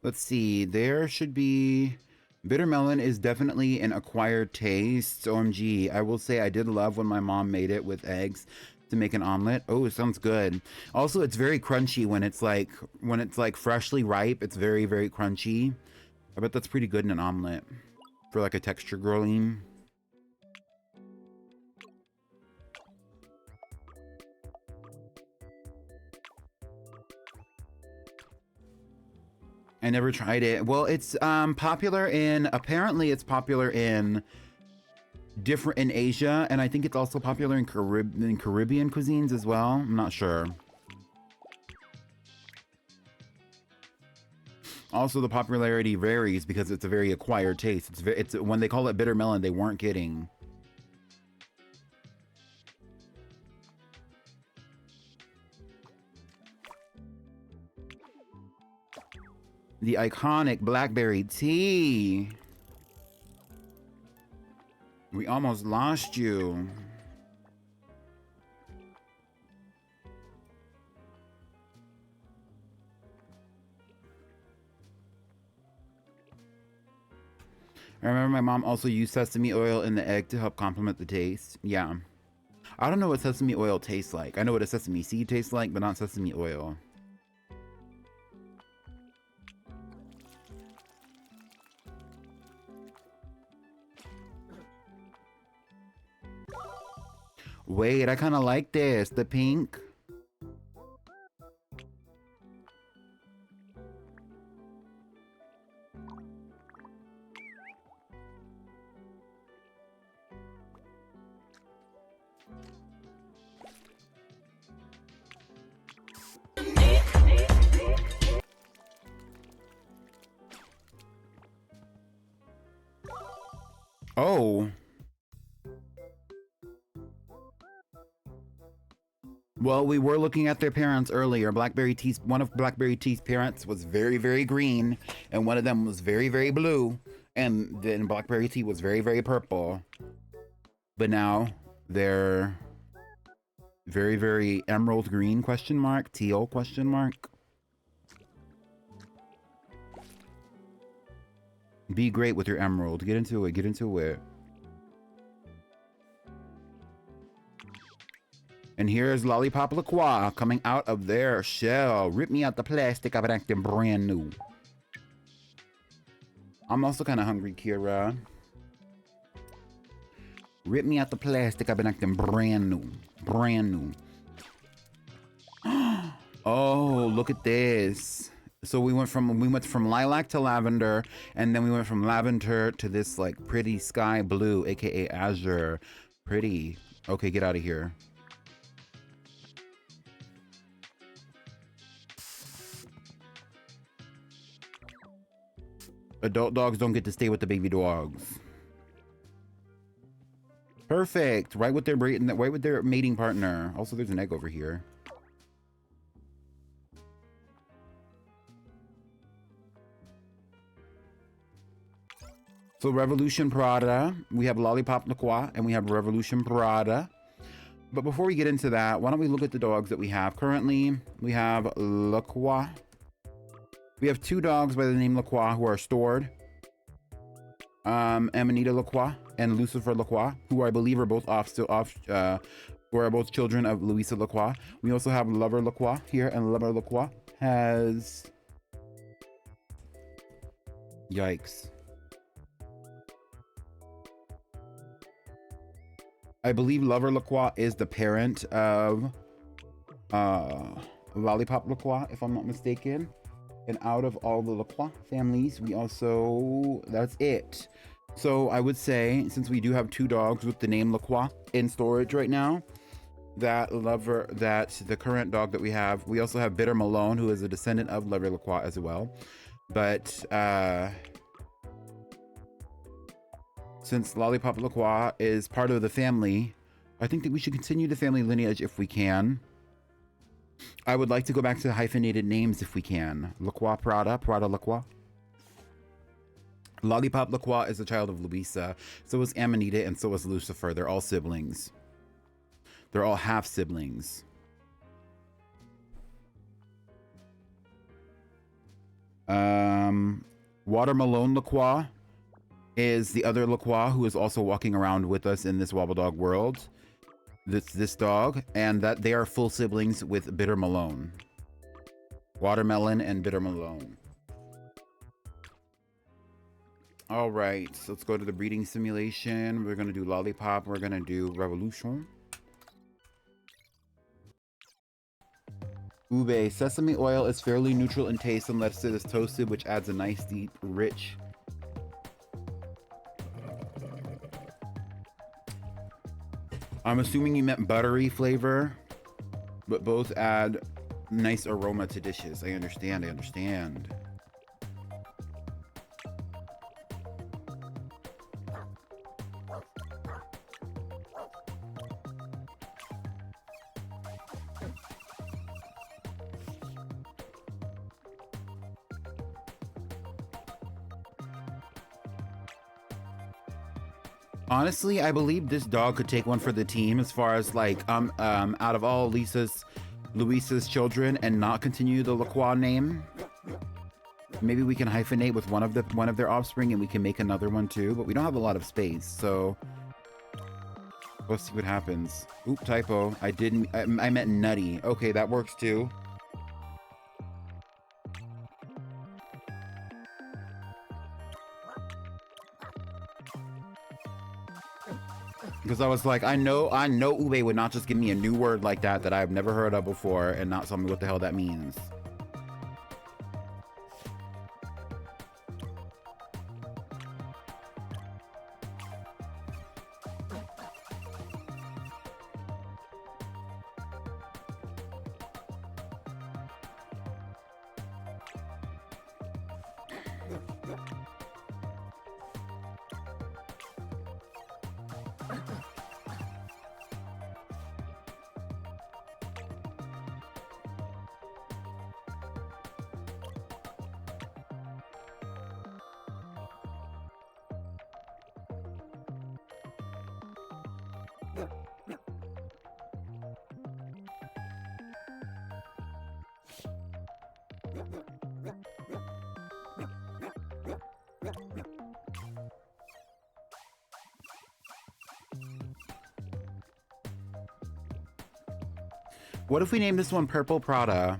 S1: Let's see, there should be... Bitter melon is definitely an acquired taste. OMG, I will say I did love when my mom made it with eggs to make an omelet. Oh, it sounds good. Also, it's very crunchy when it's like freshly ripe. It's very, very crunchy. I bet that's pretty good in an omelet for like a texture growing. I never tried it. Well, it's popular in, apparently it's popular in Asia, and I think it's also popular in Caribbean cuisines as well. I'm not sure. Also, the popularity varies because it's a very acquired taste. It's when they call it bitter melon, they weren't kidding. The iconic blackberry tea. We almost lost you. I remember my mom also used sesame oil in the egg to help complement the taste. Yeah. I don't know what sesame oil tastes like. I know what a sesame seed tastes like, but not sesame oil. Wait, I kind of like this. The pink. Oh. Well, we were looking at their parents earlier. One of Blackberry T's parents was very, very green, and one of them was very, very blue, and then Blackberry T was very, very purple. But now they're very, very emerald green, question mark, teal, question mark. Be great with your emerald. Get into it, get into it. And here's Lollipop LaCroix coming out of their shell. Rip me out the plastic, I've been acting brand new. I'm also kind of hungry, Kira. Rip me out the plastic, I've been acting brand new. Brand new. Oh, look at this. So we went from lilac to lavender, and then we went from lavender to this like pretty sky blue, aka azure. Pretty. Okay, get out of here. Adult dogs don't get to stay with the baby dogs. Perfect. Right with their mating partner. Also, there's an egg over here. So Revolution Prada. We have Lollipop LaCroix and we have Revolution Prada. But before we get into that, why don't we look at the dogs that we have currently? We have LaCroix. We have 2 dogs by the name LaCroix who are stored. Amanita LaCroix and Lucifer LaCroix, who I believe are both who are both children of Louisa LaCroix. We also have Lover LaCroix here, and Lover LaCroix has... Yikes. I believe Lover LaCroix is the parent of Lollipop LaCroix, if I'm not mistaken. And out of all the LaCroix families, we also... That's it. So I would say, since we do have 2 dogs with the name LaCroix in storage right now, that the current dog that we have, we also have Bitter Malone, who is a descendant of Lover LaCroix as well. But since Lollipop LaCroix is part of the family, I think that we should continue the family lineage if we can. I would like to go back to hyphenated names if we can. LaCroix Prada, Prada LaCroix. Lollipop LaCroix is a child of Louisa. So is Amanita and so is Lucifer. They're all siblings. They're all half siblings. Watermelon LaCroix is the other LaCroix who is also walking around with us in this Wobbledog world. This dog, and that they are full siblings with Bitter Malone. Watermelon and Bitter Malone. All right, so let's go to the breeding simulation. We're gonna do Lollipop. We're gonna do Revolution. Ube. Sesame oil is fairly neutral in taste unless it is toasted, which adds a nice, deep, rich... I'm assuming you meant buttery flavor, but both add nice aroma to dishes. I understand. Honestly, I believe this dog could take one for the team as far as like out of all Louisa's children and not continue the LaCroix name. Maybe we can hyphenate with one of their offspring and we can make another one too, but we don't have a lot of space, so we'll see what happens. Oop, typo. I meant nutty. Okay, that works too. Because I was like, I know Ube would not just give me a new word like that I've never heard of before and not tell me what the hell that means. What if we name this one Purple Prada?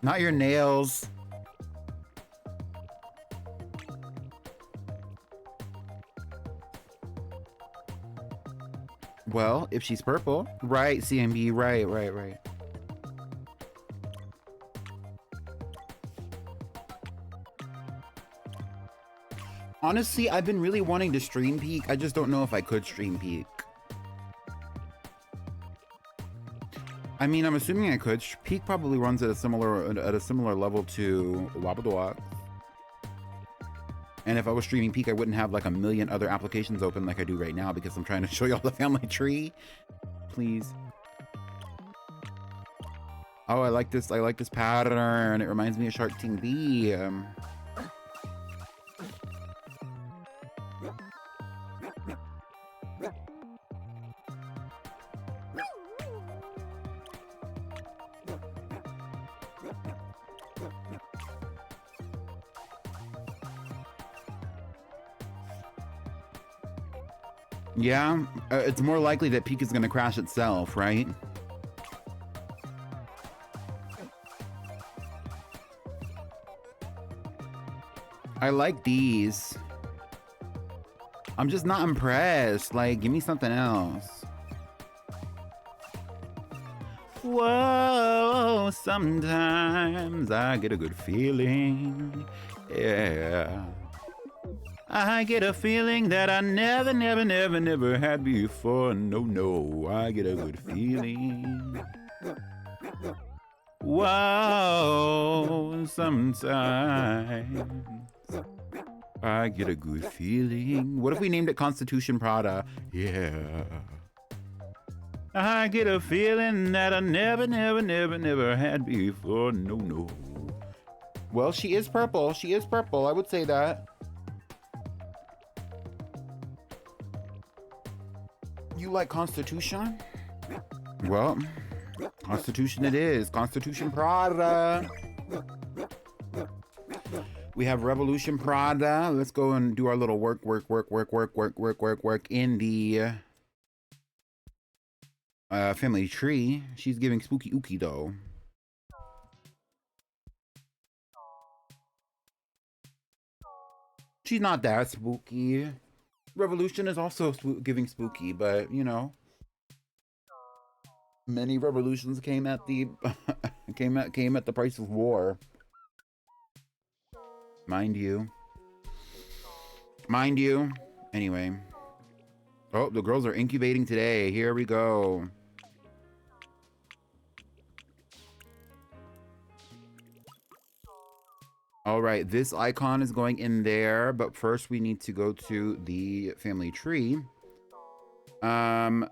S1: Not your nails. Well, if she's purple. Right, CMB, right. Honestly, I've been really wanting to stream Peak. I just don't know if I could stream Peak. I mean, I'm assuming I could. Peak probably runs at a similar level to Wobbledogs. And if I was streaming Peak, I wouldn't have like a million other applications open like I do right now because I'm trying to show y'all the family tree. Please. Oh, I like this pattern. It reminds me of Shark TV. Yeah, it's more likely that Peak is going to crash itself, right? I like these. I'm just not impressed. Like, give me something else. Whoa, sometimes I get a good feeling. Yeah. I get a feeling that I never had before. No, I get a good feeling. Whoa, sometimes I get a good feeling. What if we named it Constitution Prada? Yeah. I get a feeling that I never had before. No. Well, she is purple. She is purple. I would say that. You like Constitution? Well, Constitution it is. Constitution Prada. We have Revolution Prada. Let's go and do our little work in the family tree. She's giving spooky ookie though. She's not that spooky. Revolution is also giving spooky, but you know, many revolutions came at the came at the price of war. Mind you. Anyway. Oh, the girls are incubating today. Here we go. All right, this icon is going in there, but first we need to go to the family tree. Parents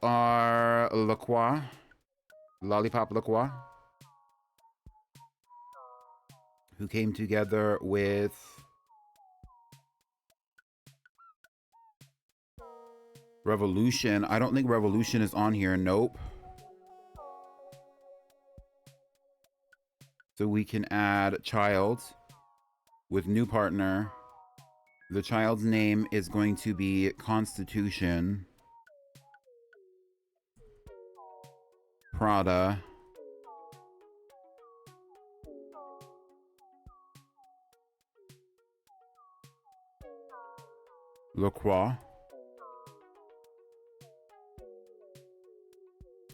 S1: are Lacroix, Lollipop Lacroix, who came together with Revolution. I don't think Revolution is on here. Nope. So we can add child with new partner. The child's name is going to be Constitution Prada. Lacroix.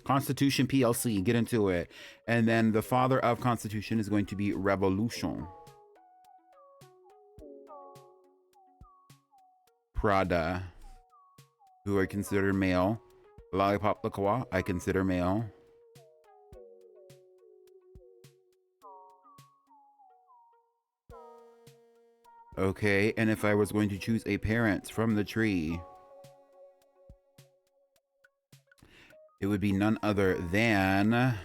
S1: Constitution PLC, get into it. And then the father of Constitution is going to be Revolution Prada, who I consider male. Lollipop Lacroix, I consider male. Okay, and if I was going to choose a parent from the tree, it would be none other than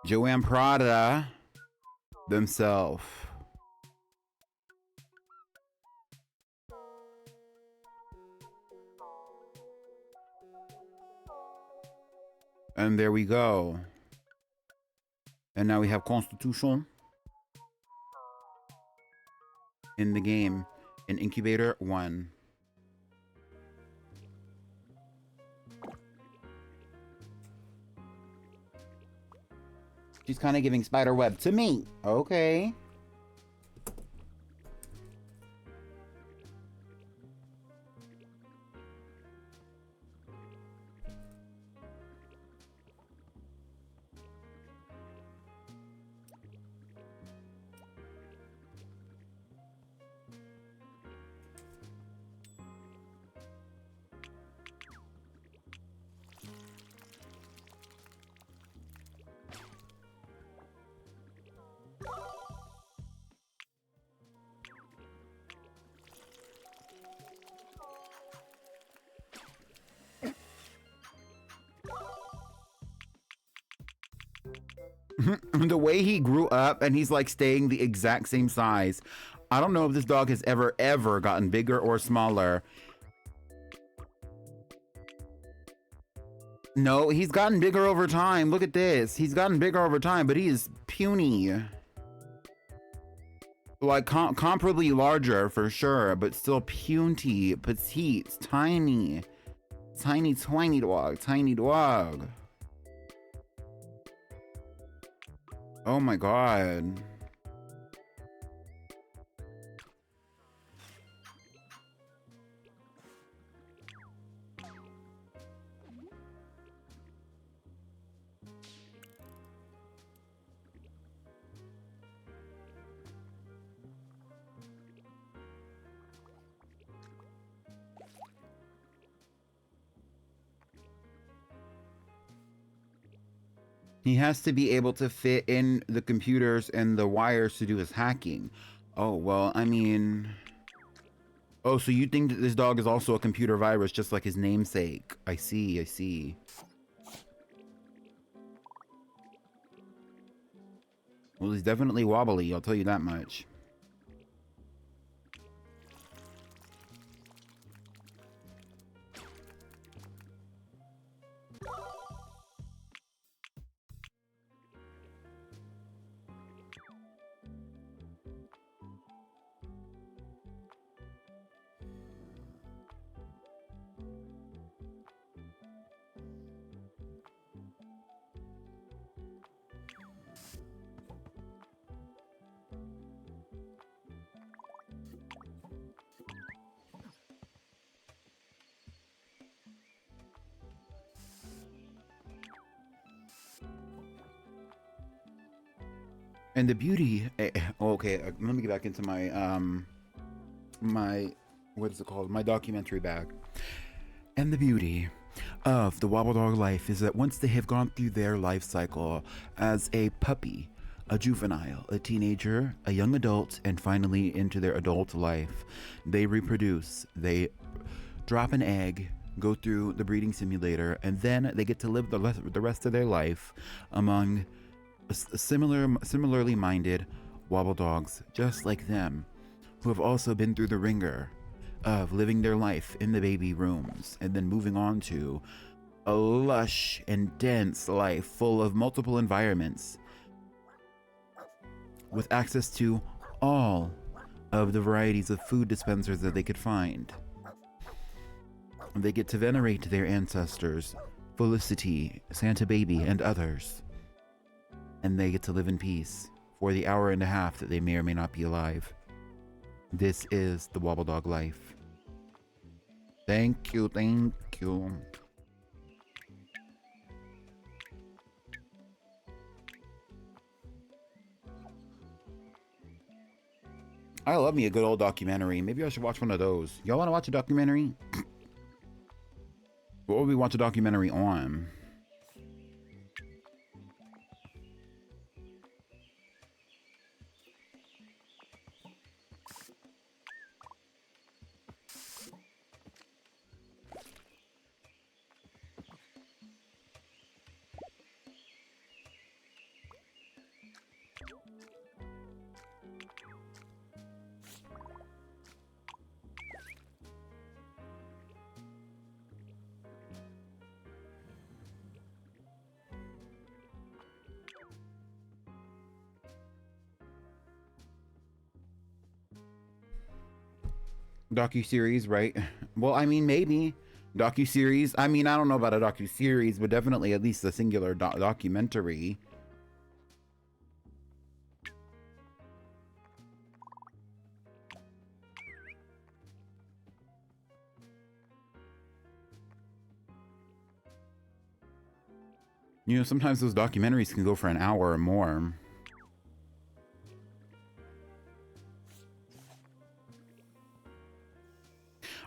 S1: Joanne Prada themselves. And there we go. And now we have Constitution in the game in Incubator 1. She's kind of giving spiderweb to me. Okay. The way he grew up and he's like staying the exact same size. I don't know if this dog has ever gotten bigger or smaller. No, he's gotten bigger over time. Look at this. He's gotten bigger over time, but he is puny. Like comparably larger for sure, but still puny, petite, tiny. Tiny dog, tiny dog. Oh my god. He has to be able to fit in the computers and the wires to do his hacking. Oh, well, I mean... Oh, so you think that this dog is also a computer virus, just like his namesake. I see, I see. Well, he's definitely wobbly, I'll tell you that much. And the beauty, okay, let me get back into my, what is it called? My documentary bag. And the beauty of the Wobbledog life is that once they have gone through their life cycle as a puppy, a juvenile, a teenager, a young adult, and finally into their adult life, they reproduce, they drop an egg, go through the breeding simulator, and then they get to live the rest of their life among similarly minded Wobbledogs just like them, who have also been through the ringer of living their life in the baby rooms and then moving on to a lush and dense life full of multiple environments with access to all of the varieties of food dispensers that they could find. They get to venerate their ancestors, Felicity, Santa Baby, and others. And they get to live in peace for the hour and a half that they may or may not be alive. This is the Wobbledog life. Thank you, thank you. I love me a good old documentary. Maybe I should watch one of those. Y'all want to watch a documentary? What would we watch a documentary on? Docu-series, right? Well, I mean, maybe. Docu-series. I mean, I don't know about a docu-series, but definitely at least a singular documentary. You know, sometimes those documentaries can go for an hour or more.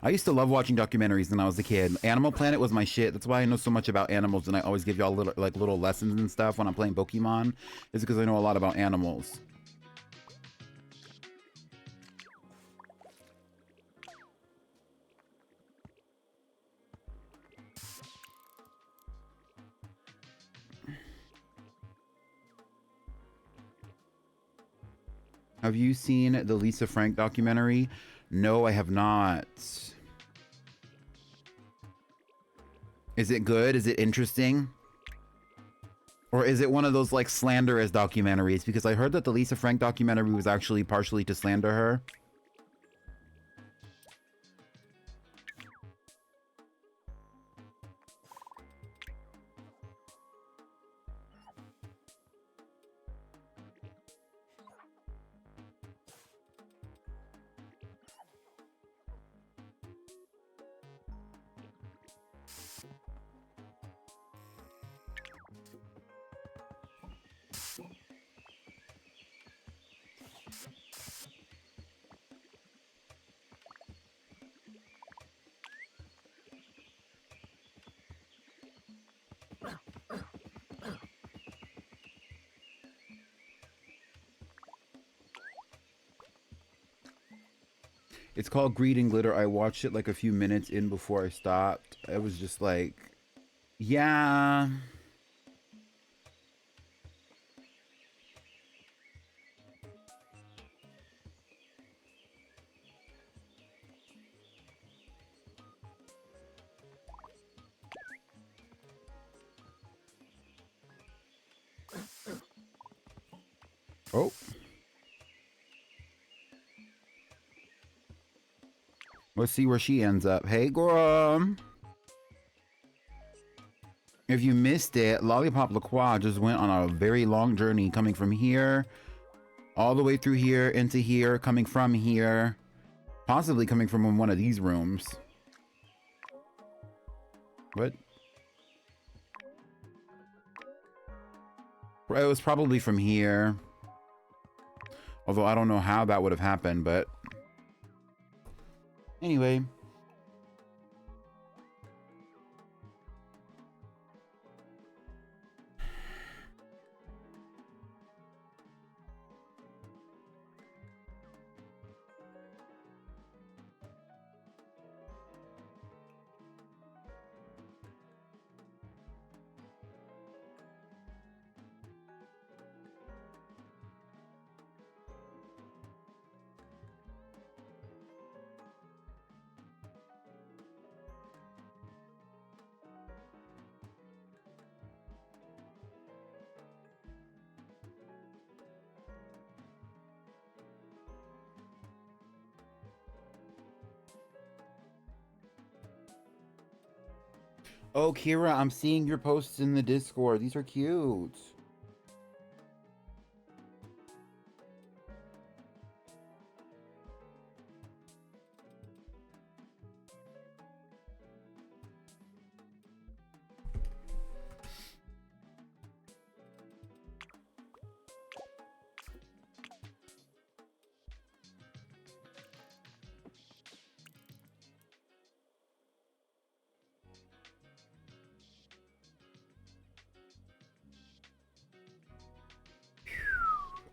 S1: I used to love watching documentaries when I was a kid. Animal Planet was my shit. That's why I know so much about animals, and I always give y'all little lessons and stuff when I'm playing Pokemon. Is because I know a lot about animals. Have you seen the Lisa Frank documentary? No, I have not. Is it good? Is it interesting? Or is it one of those like slanderous documentaries? Because I heard that the Lisa Frank documentary was actually partially to slander her. It's called Greed and Glitter. I watched it like a few minutes in before I stopped. I was just like, yeah. Oh. Let's see where she ends up. Hey, girl. If you missed it, Lollipop LaCroix just went on a very long journey coming from here, all the way through here, into here, coming from here, possibly coming from one of these rooms. What? It was probably from here. Although I don't know how that would have happened, but anyway. Oh, Kira, I'm seeing your posts in the Discord. These are cute.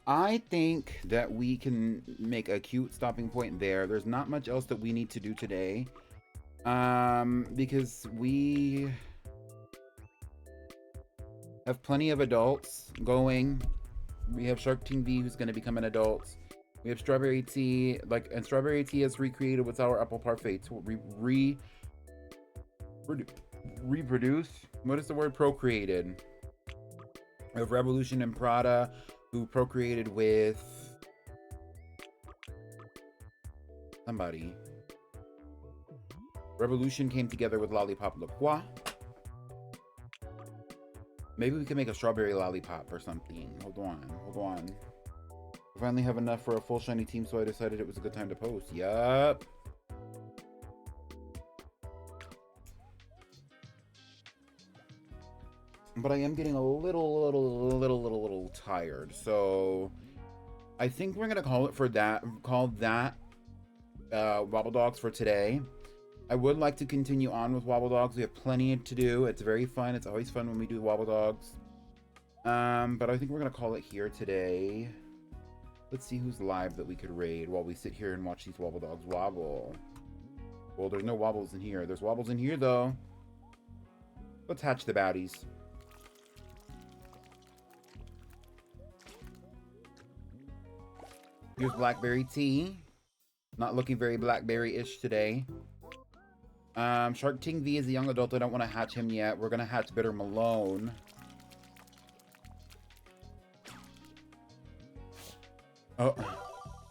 S1: I think that we can make a cute stopping point there. There's not much else that we need to do today. Because we have plenty of adults going. We have Shark TV, who's going to become an adult. We have Strawberry Tea, and Strawberry Tea has recreated with Sour Apple Parfait to reproduce. What is the word? Procreated. We have Revolution and Prada, who procreated with somebody. Revolution came together with Lollipop Le Croix. Maybe we can make a strawberry lollipop or something. Hold on. I finally have enough for a full shiny team, so I decided it was a good time to post. Yup. But I am getting a little tired, so I think we're gonna call it for that. Call that Wobbledogs for today. I would like to continue on with Wobbledogs. We have plenty to do. It's very fun. It's always fun when we do Wobbledogs. But I think we're gonna call it here today. Let's see who's live that we could raid while we sit here and watch these Wobbledogs wobble. Well, there's no wobbles in here. There's wobbles in here though. Let's hatch the baddies. Here's Blackberry Tea. Not looking very Blackberry-ish today. Shark Ting V is a young adult. I don't want to hatch him yet. We're going to hatch Bitter Malone. Oh,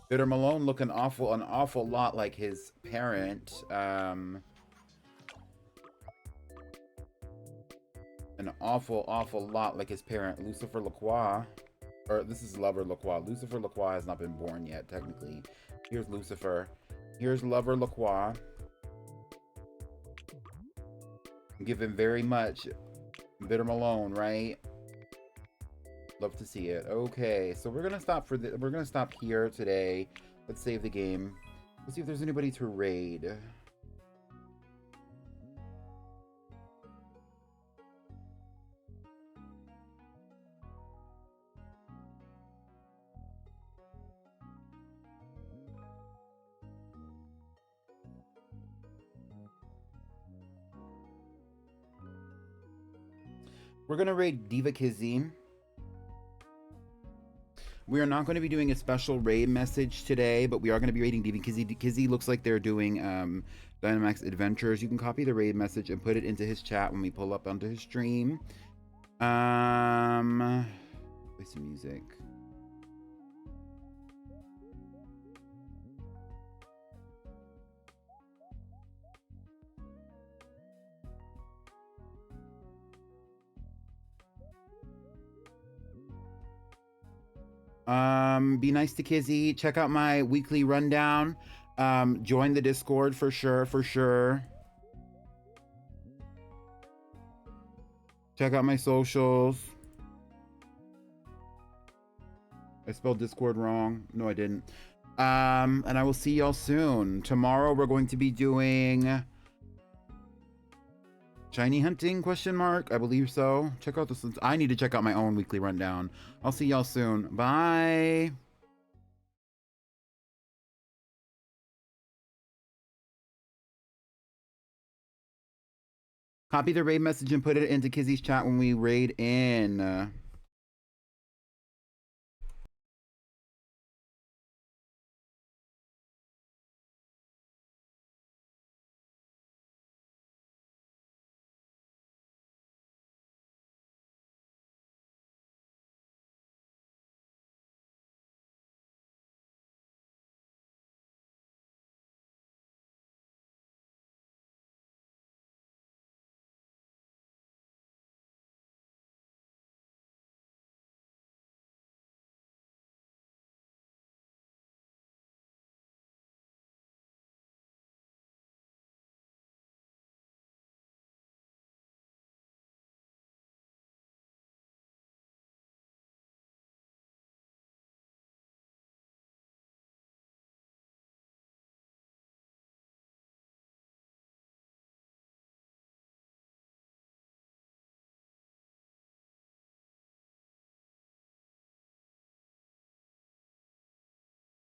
S1: Bitter Malone looking an awful lot like his parent. An awful lot like his parent, Lucifer Lacroix. Or this is Lover Lacroix. Lucifer Lacroix has not been born yet, technically. Here's Lucifer. Here's Lover Lacroix. Give him very much Bitter Malone, right? Love to see it. Okay, so we're gonna stop we're gonna stop here today. Let's save the game. Let's see if there's anybody to raid. We're gonna raid Diva Kizzy. We are not going to be doing a special raid message today, but we are going to be raiding Diva Kizzy. Kizzy looks like they're doing Dynamax Adventures. You can copy the raid message and put it into his chat when we pull up onto his stream. Play some music. Be nice to Kizzy. Check out my weekly rundown. Join the Discord for sure. Check out my socials. I spelled Discord wrong. No, I didn't. And I will see y'all soon. Tomorrow we're going to be doing shiny hunting, question mark? I believe so. Check out this. I need to check out my own weekly rundown. I'll see y'all soon. Bye. Copy the raid message and put it into Kizzy's chat when we raid in.